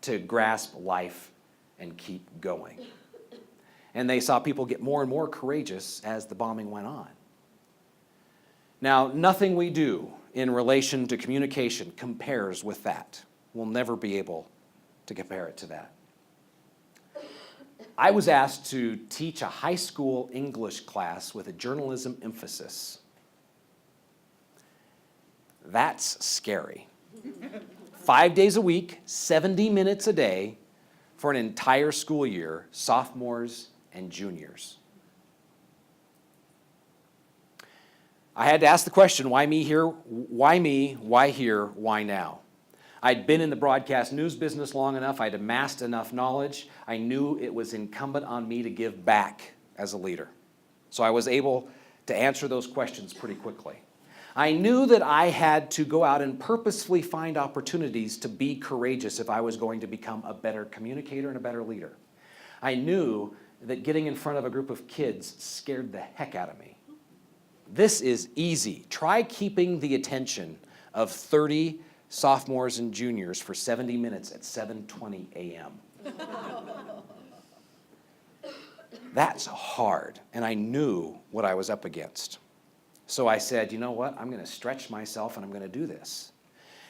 to grasp life and keep going. And they saw people get more and more courageous as the bombing went on. Now, nothing we do in relation to communication compares with that. We'll never be able to compare it to that. I was asked to teach a high school English class with a journalism emphasis. That's scary. 5 days a week, 70 minutes a day for an entire school year, sophomores and juniors. I had to ask the question, why me here? Why me? Why here? Why now? I'd been in the broadcast news business long enough. I'd amassed enough knowledge. I knew it was incumbent on me to give back as a leader. So I was able to answer those questions pretty quickly. I knew that I had to go out and purposefully find opportunities to be courageous if I was going to become a better communicator and a better leader. I knew that getting in front of a group of kids scared the heck out of me. This is easy. Try keeping the attention of 30 sophomores and juniors for 70 minutes at 7:20 a.m. That's hard, and I knew what I was up against. So I said, you know what? I'm going to stretch myself and I'm going to do this.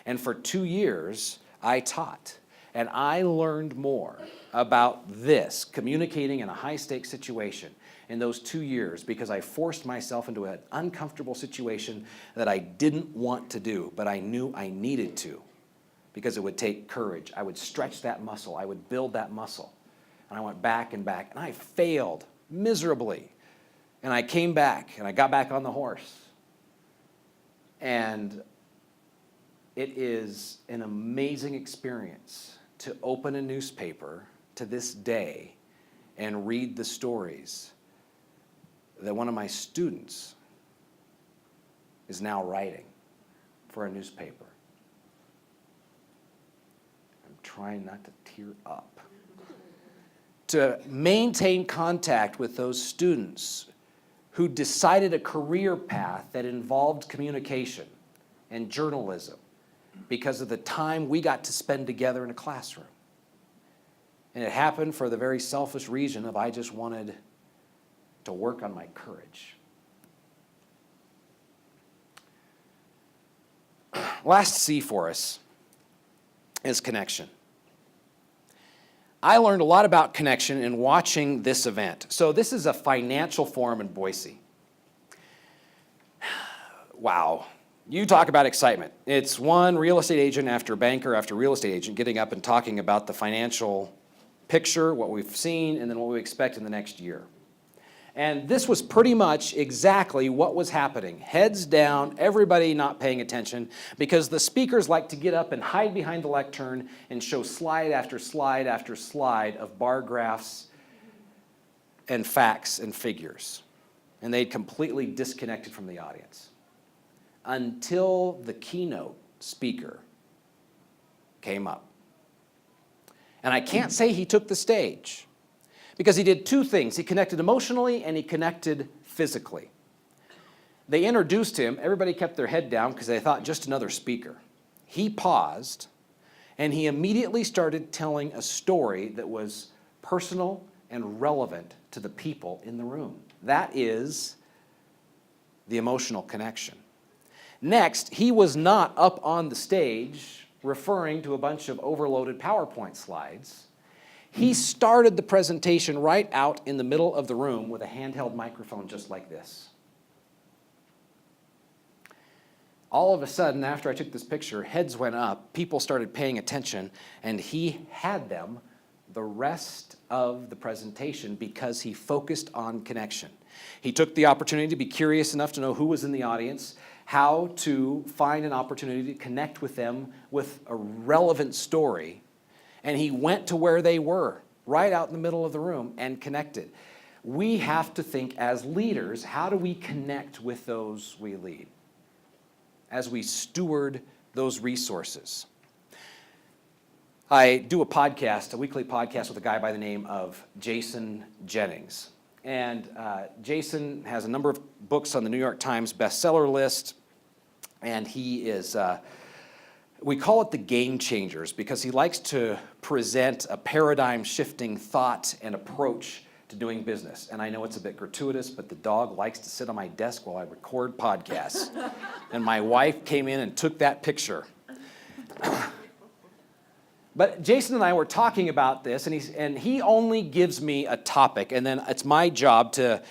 And for 2 years, I taught. And I learned more about this, communicating in a high-stakes situation, in those 2 years because I forced myself into an uncomfortable situation that I didn't want to do, but I knew I needed to because it would take courage. I would stretch that muscle. I would build that muscle. And I went back and back, and I failed miserably. And I came back, and I got back on the horse. And it is an amazing experience to open a newspaper to this day and read the stories that one of my students is now writing for a newspaper. I'm trying not to tear up. To maintain contact with those students who decided a career path that involved communication and journalism because of the time we got to spend together in a classroom. And it happened for the very selfish reason of I just wanted to work on my courage. Last C for us is connection. I learned a lot about connection in watching this event. So this is a financial forum in Boise. Wow. You talk about excitement. It's one real estate agent after banker after real estate agent getting up and talking about the financial picture, what we've seen, and then what we expect in the next year. And this was pretty much exactly what was happening. Heads down, everybody not paying attention, because the speakers like to get up and hide behind the lectern and show slide after slide after slide of bar graphs and facts and figures. And they'd completely disconnected from the audience. Until the keynote speaker came up. And I can't say he took the stage, because he did two things. He connected emotionally and he connected physically. They introduced him. Everybody kept their head down because they thought just another speaker. He paused and he immediately started telling a story that was personal and relevant to the people in the room. That is the emotional connection. Next, he was not up on the stage referring to a bunch of overloaded PowerPoint slides. He started the presentation right out in the middle of the room with a handheld microphone just like this. All of a sudden, after I took this picture, heads went up, people started paying attention, and he had them the rest of the presentation because he focused on connection. He took the opportunity to be curious enough to know who was in the audience, how to find an opportunity to connect with them with a relevant story. And he went to where they were, right out in the middle of the room, and connected. We have to think as leaders, how do we connect with those we lead? as we steward those resources. I do a weekly podcast with a guy by the name of Jason Jennings. And Jason has a number of books on the New York Times bestseller list, and he is, we call it the game changers because he likes to present a paradigm-shifting thought and approach to doing business. And I know it's a bit gratuitous, but the dog likes to sit on my desk while I record podcasts. And my wife came in and took that picture. But Jason and I were talking about this, and he only gives me a topic, and then it's my job to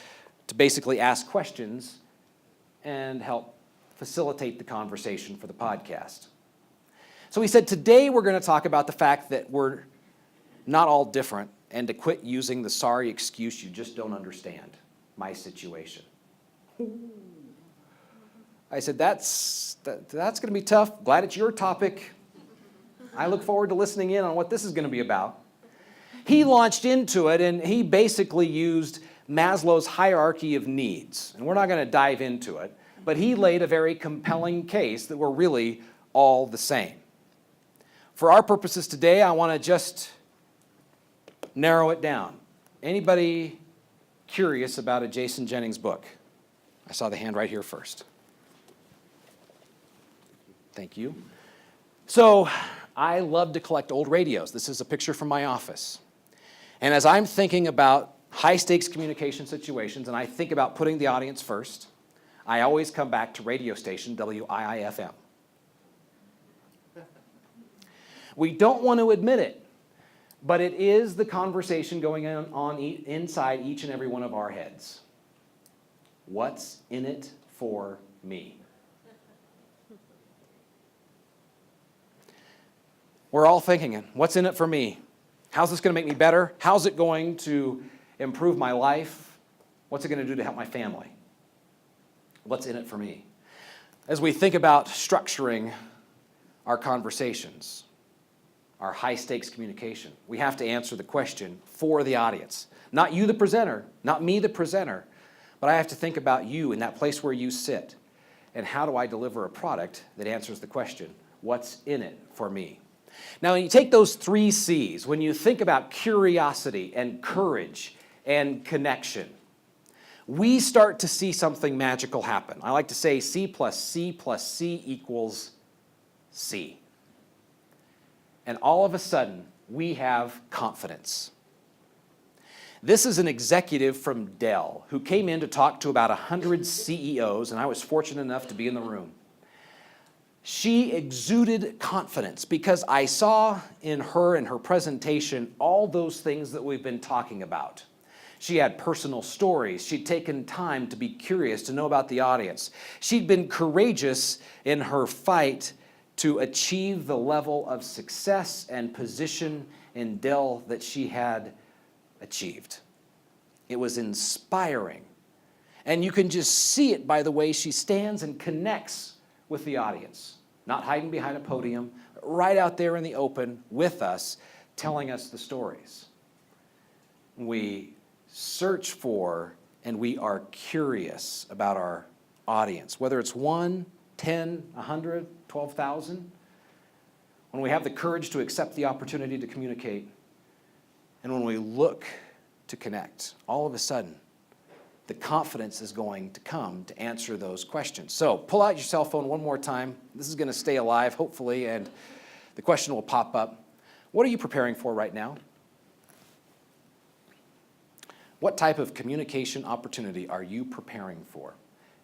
basically ask questions and help facilitate the conversation for the podcast. So he said, today we're going to talk about the fact that we're not all different, and to quit using the sorry excuse, you just don't understand my situation. I said, that's going to be tough. Glad it's your topic. I look forward to listening in on what this is going to be about. He launched into it, and he basically used Maslow's hierarchy of needs. And we're not going to dive into it, but he laid a very compelling case that we're really all the same. For our purposes today, I want to just narrow it down. Anybody curious about a Jason Jennings book? I saw the hand right here first. Thank you. So, I love to collect old radios. This is a picture from my office. And as I'm thinking about high-stakes communication situations, and I think about putting the audience first, I always come back to radio station WIIFM. We don't want to admit it, but it is the conversation going on inside each and every one of our heads. What's in it for me? We're all thinking, what's in it for me? How's this going to make me better? How's it going to improve my life? What's it going to do to help my family? What's in it for me? As we think about structuring our conversations, our high-stakes communication, we have to answer the question for the audience. Not you, the presenter, not me, the presenter, but I have to think about you in that place where you sit. And how do I deliver a product that answers the question, what's in it for me? Now, when you take those 3 C's, when you think about curiosity and courage and connection, we start to see something magical happen. I like to say C plus C plus C equals C. And all of a sudden, we have confidence. This is an executive from Dell who came in to talk to about 100 CEOs, and I was fortunate enough to be in the room. She exuded confidence because I saw in her presentation all those things that we've been talking about. She had personal stories. She'd taken time to be curious, to know about the audience. She'd been courageous in her fight to achieve the level of success and position in Dell that she had achieved. It was inspiring. And you can just see it by the way she stands and connects with the audience. Not hiding behind a podium, but right out there in the open with us, telling us the stories. We search for and we are curious about our audience, whether it's 1, 10, 100, 12,000. When we have the courage to accept the opportunity to communicate, and when we look to connect, all of a sudden, the confidence is going to come to answer those questions. So pull out your cell phone one more time. This is going to stay alive, hopefully, and the question will pop up. What are you preparing for right now? What type of communication opportunity are you preparing for?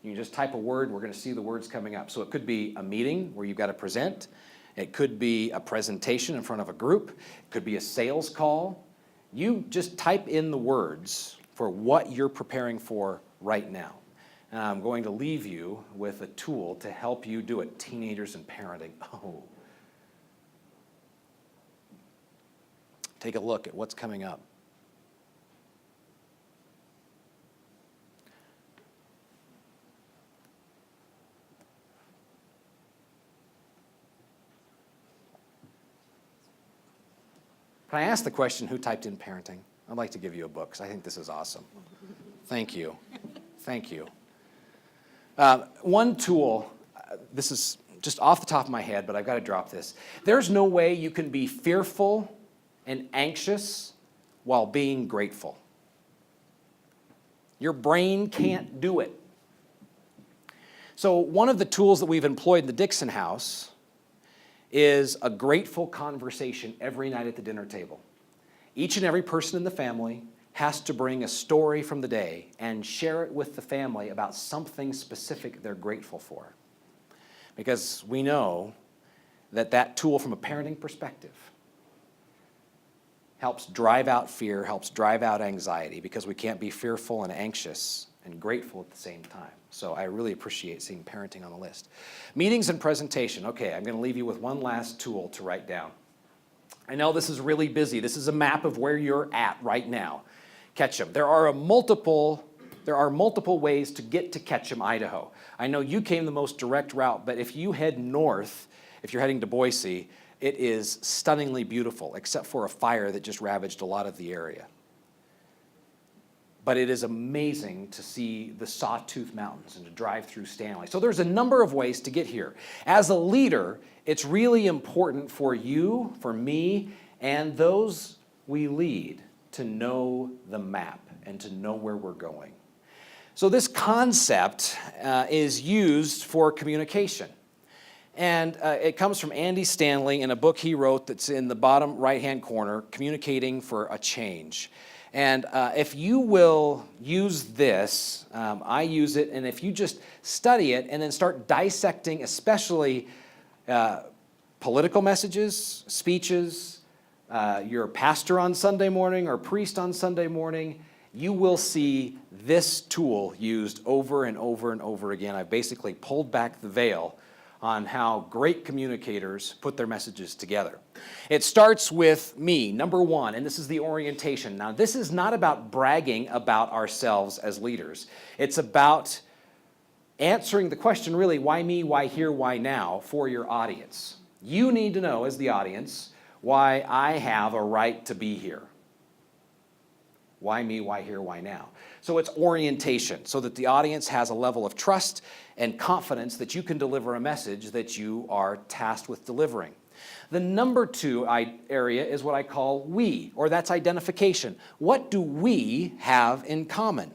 You can just type a word. We're going to see the words coming up. So it could be a meeting where you've got to present. It could be a presentation in front of a group. It could be a sales call. You just type in the words for what you're preparing for right now. And I'm going to leave you with a tool to help you do it. Teenagers and parenting. Oh. Take a look at what's coming up. Can I ask the question, who typed in parenting? I'd like to give you a book because I think this is awesome. Thank you. Thank you. One tool this is just off the top of my head, but I've got to drop this. There's no way you can be fearful and anxious while being grateful. Your brain can't do it. So one of the tools that we've employed in the Dixon house is a grateful conversation every night at the dinner table. Each and every person in the family has to bring a story from the day and share it with the family about something specific they're grateful for. Because we know that that tool from a parenting perspective helps drive out fear, helps drive out anxiety, because we can't be fearful and anxious and grateful at the same time. So I really appreciate seeing parenting on the list. Meetings and presentation. Okay, I'm going to leave you with one last tool to write down. I know this is really busy. This is a map of where you're at right now. Ketchum. There are multiple ways to get to Ketchum, Idaho. I know you came the most direct route, but if you head north, if you're heading to Boise, it is stunningly beautiful, except for a fire that just ravaged a lot of the area. But it is amazing to see the Sawtooth Mountains and to drive through Stanley. So there's a number of ways to get here. As a leader, it's really important for you, for me, and those we lead to know the map and to know where we're going. So this concept is used for communication. And it comes from Andy Stanley in a book he wrote that's in the bottom right-hand corner, Communicating for a Change. And if you will use this, I use it, and if you just study it and then start dissecting, especially political messages, speeches, your pastor on Sunday morning or priest on Sunday morning, you will see this tool used over and over and over again. I've basically pulled back the veil on how great communicators put their messages together. It starts with me, number one, and this is the orientation. Now, this is not about bragging about ourselves as leaders. It's about answering the question, really, why me, why here, why now, for your audience. You need to know, as the audience, why I have a right to be here. Why me, why here, why now? So it's orientation, so that the audience has a level of trust and confidence that you can deliver a message that you are tasked with delivering. The number two area is what I call we, or that's identification. What do we have in common?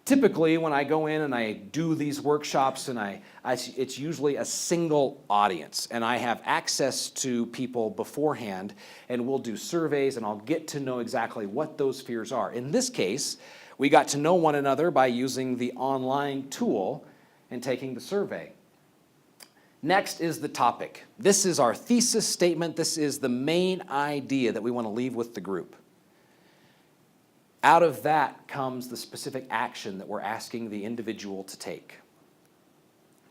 Typically, when I go in and I do these workshops, and it's usually a single audience, and I have access to people beforehand, and we'll do surveys, and I'll get to know exactly what those fears are. In this case, we got to know one another by using the online tool and taking the survey. Next is the topic. This is our thesis statement. This is the main idea that we want to leave with the group. Out of that comes the specific action that we're asking the individual to take.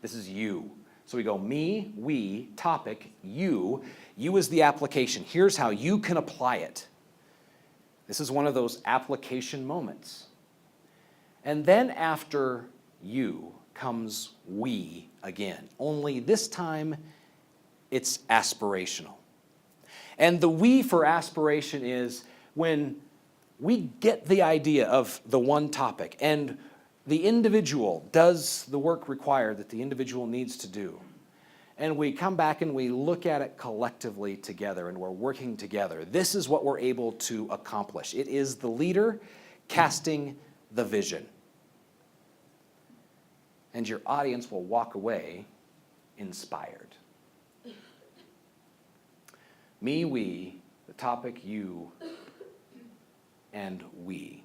This is you. So we go me, we, topic, you. You is the application. Here's how you can apply it. This is one of those application moments. And then after you comes we again. Only this time it's aspirational. And the we for aspiration is when we get the idea of the one topic and the individual does the work required that the individual needs to do. And we come back and we look at it collectively together and we're working together. This is what we're able to accomplish. It is the leader casting the vision. And your audience will walk away inspired. Me, we, the topic, you, and we.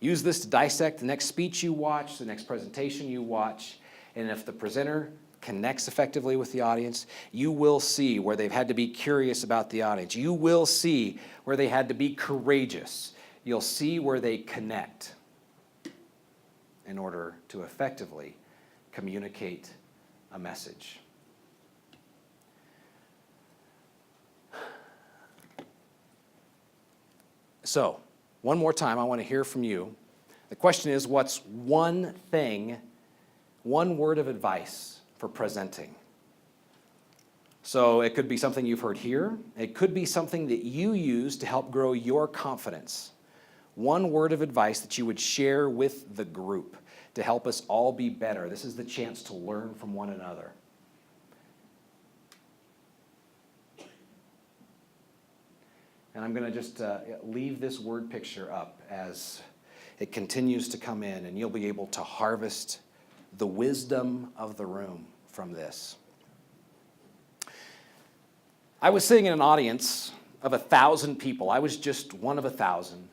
Use this to dissect the next speech you watch, the next presentation you watch, and if the presenter connects effectively with the audience, you will see where they've had to be curious about the audience. You will see where they had to be courageous. You'll see where they connect in order to effectively communicate a message. So, one more time, I want to hear from you. The question is, what's one thing, one word of advice for presenting? So it could be something you've heard here. It could be something that you use to help grow your confidence. One word of advice that you would share with the group to help us all be better. This is the chance to learn from one another. And I'm going to just leave this word picture up as it continues to come in, and you'll be able to harvest the wisdom of the room from this. I was sitting in an audience of 1,000 people. I was just one of 1,000,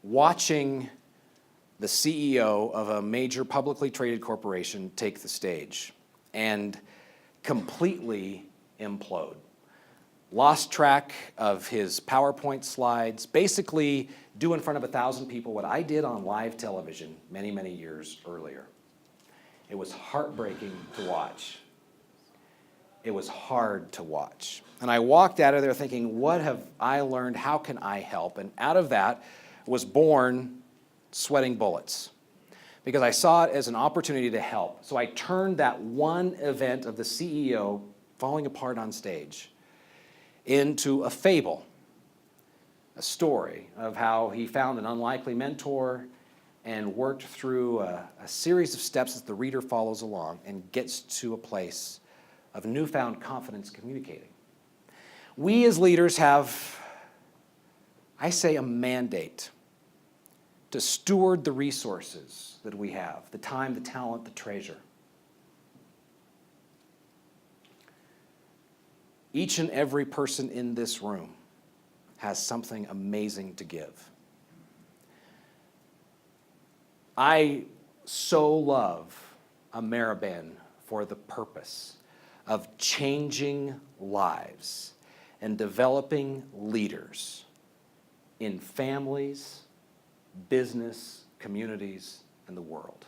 watching the CEO of a major publicly traded corporation take the stage and completely implode. Lost track of his PowerPoint slides, basically do in front of 1,000 people what I did on live television many, many years earlier. It was heartbreaking to watch. It was hard to watch. And I walked out of there thinking, what have I learned? How can I help? And out of that was born Sweating Bullets, because I saw it as an opportunity to help. So I turned that one event of the CEO falling apart on stage into a fable, a story of how he found an unlikely mentor and worked through a series of steps as the reader follows along and gets to a place of newfound confidence communicating. We as leaders have, I say, a mandate to steward the resources that we have, the time, the talent, the treasure. Each and every person in this room has something amazing to give. I so love Ameriben for the purpose of changing lives and developing leaders in families, business, communities, and the world.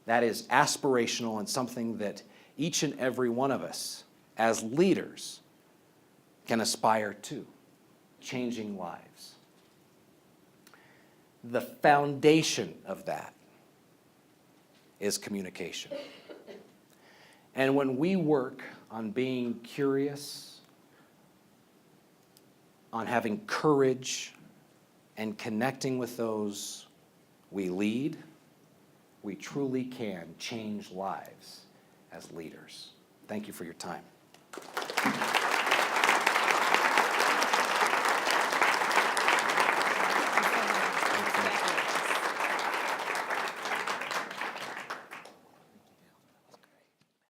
That is aspirational and something that each and every one of us as leaders can aspire to, changing lives. The foundation of that is communication. And when we work on being curious, on having courage, and connecting with those we lead, we truly can change lives as leaders. Thank you for your time.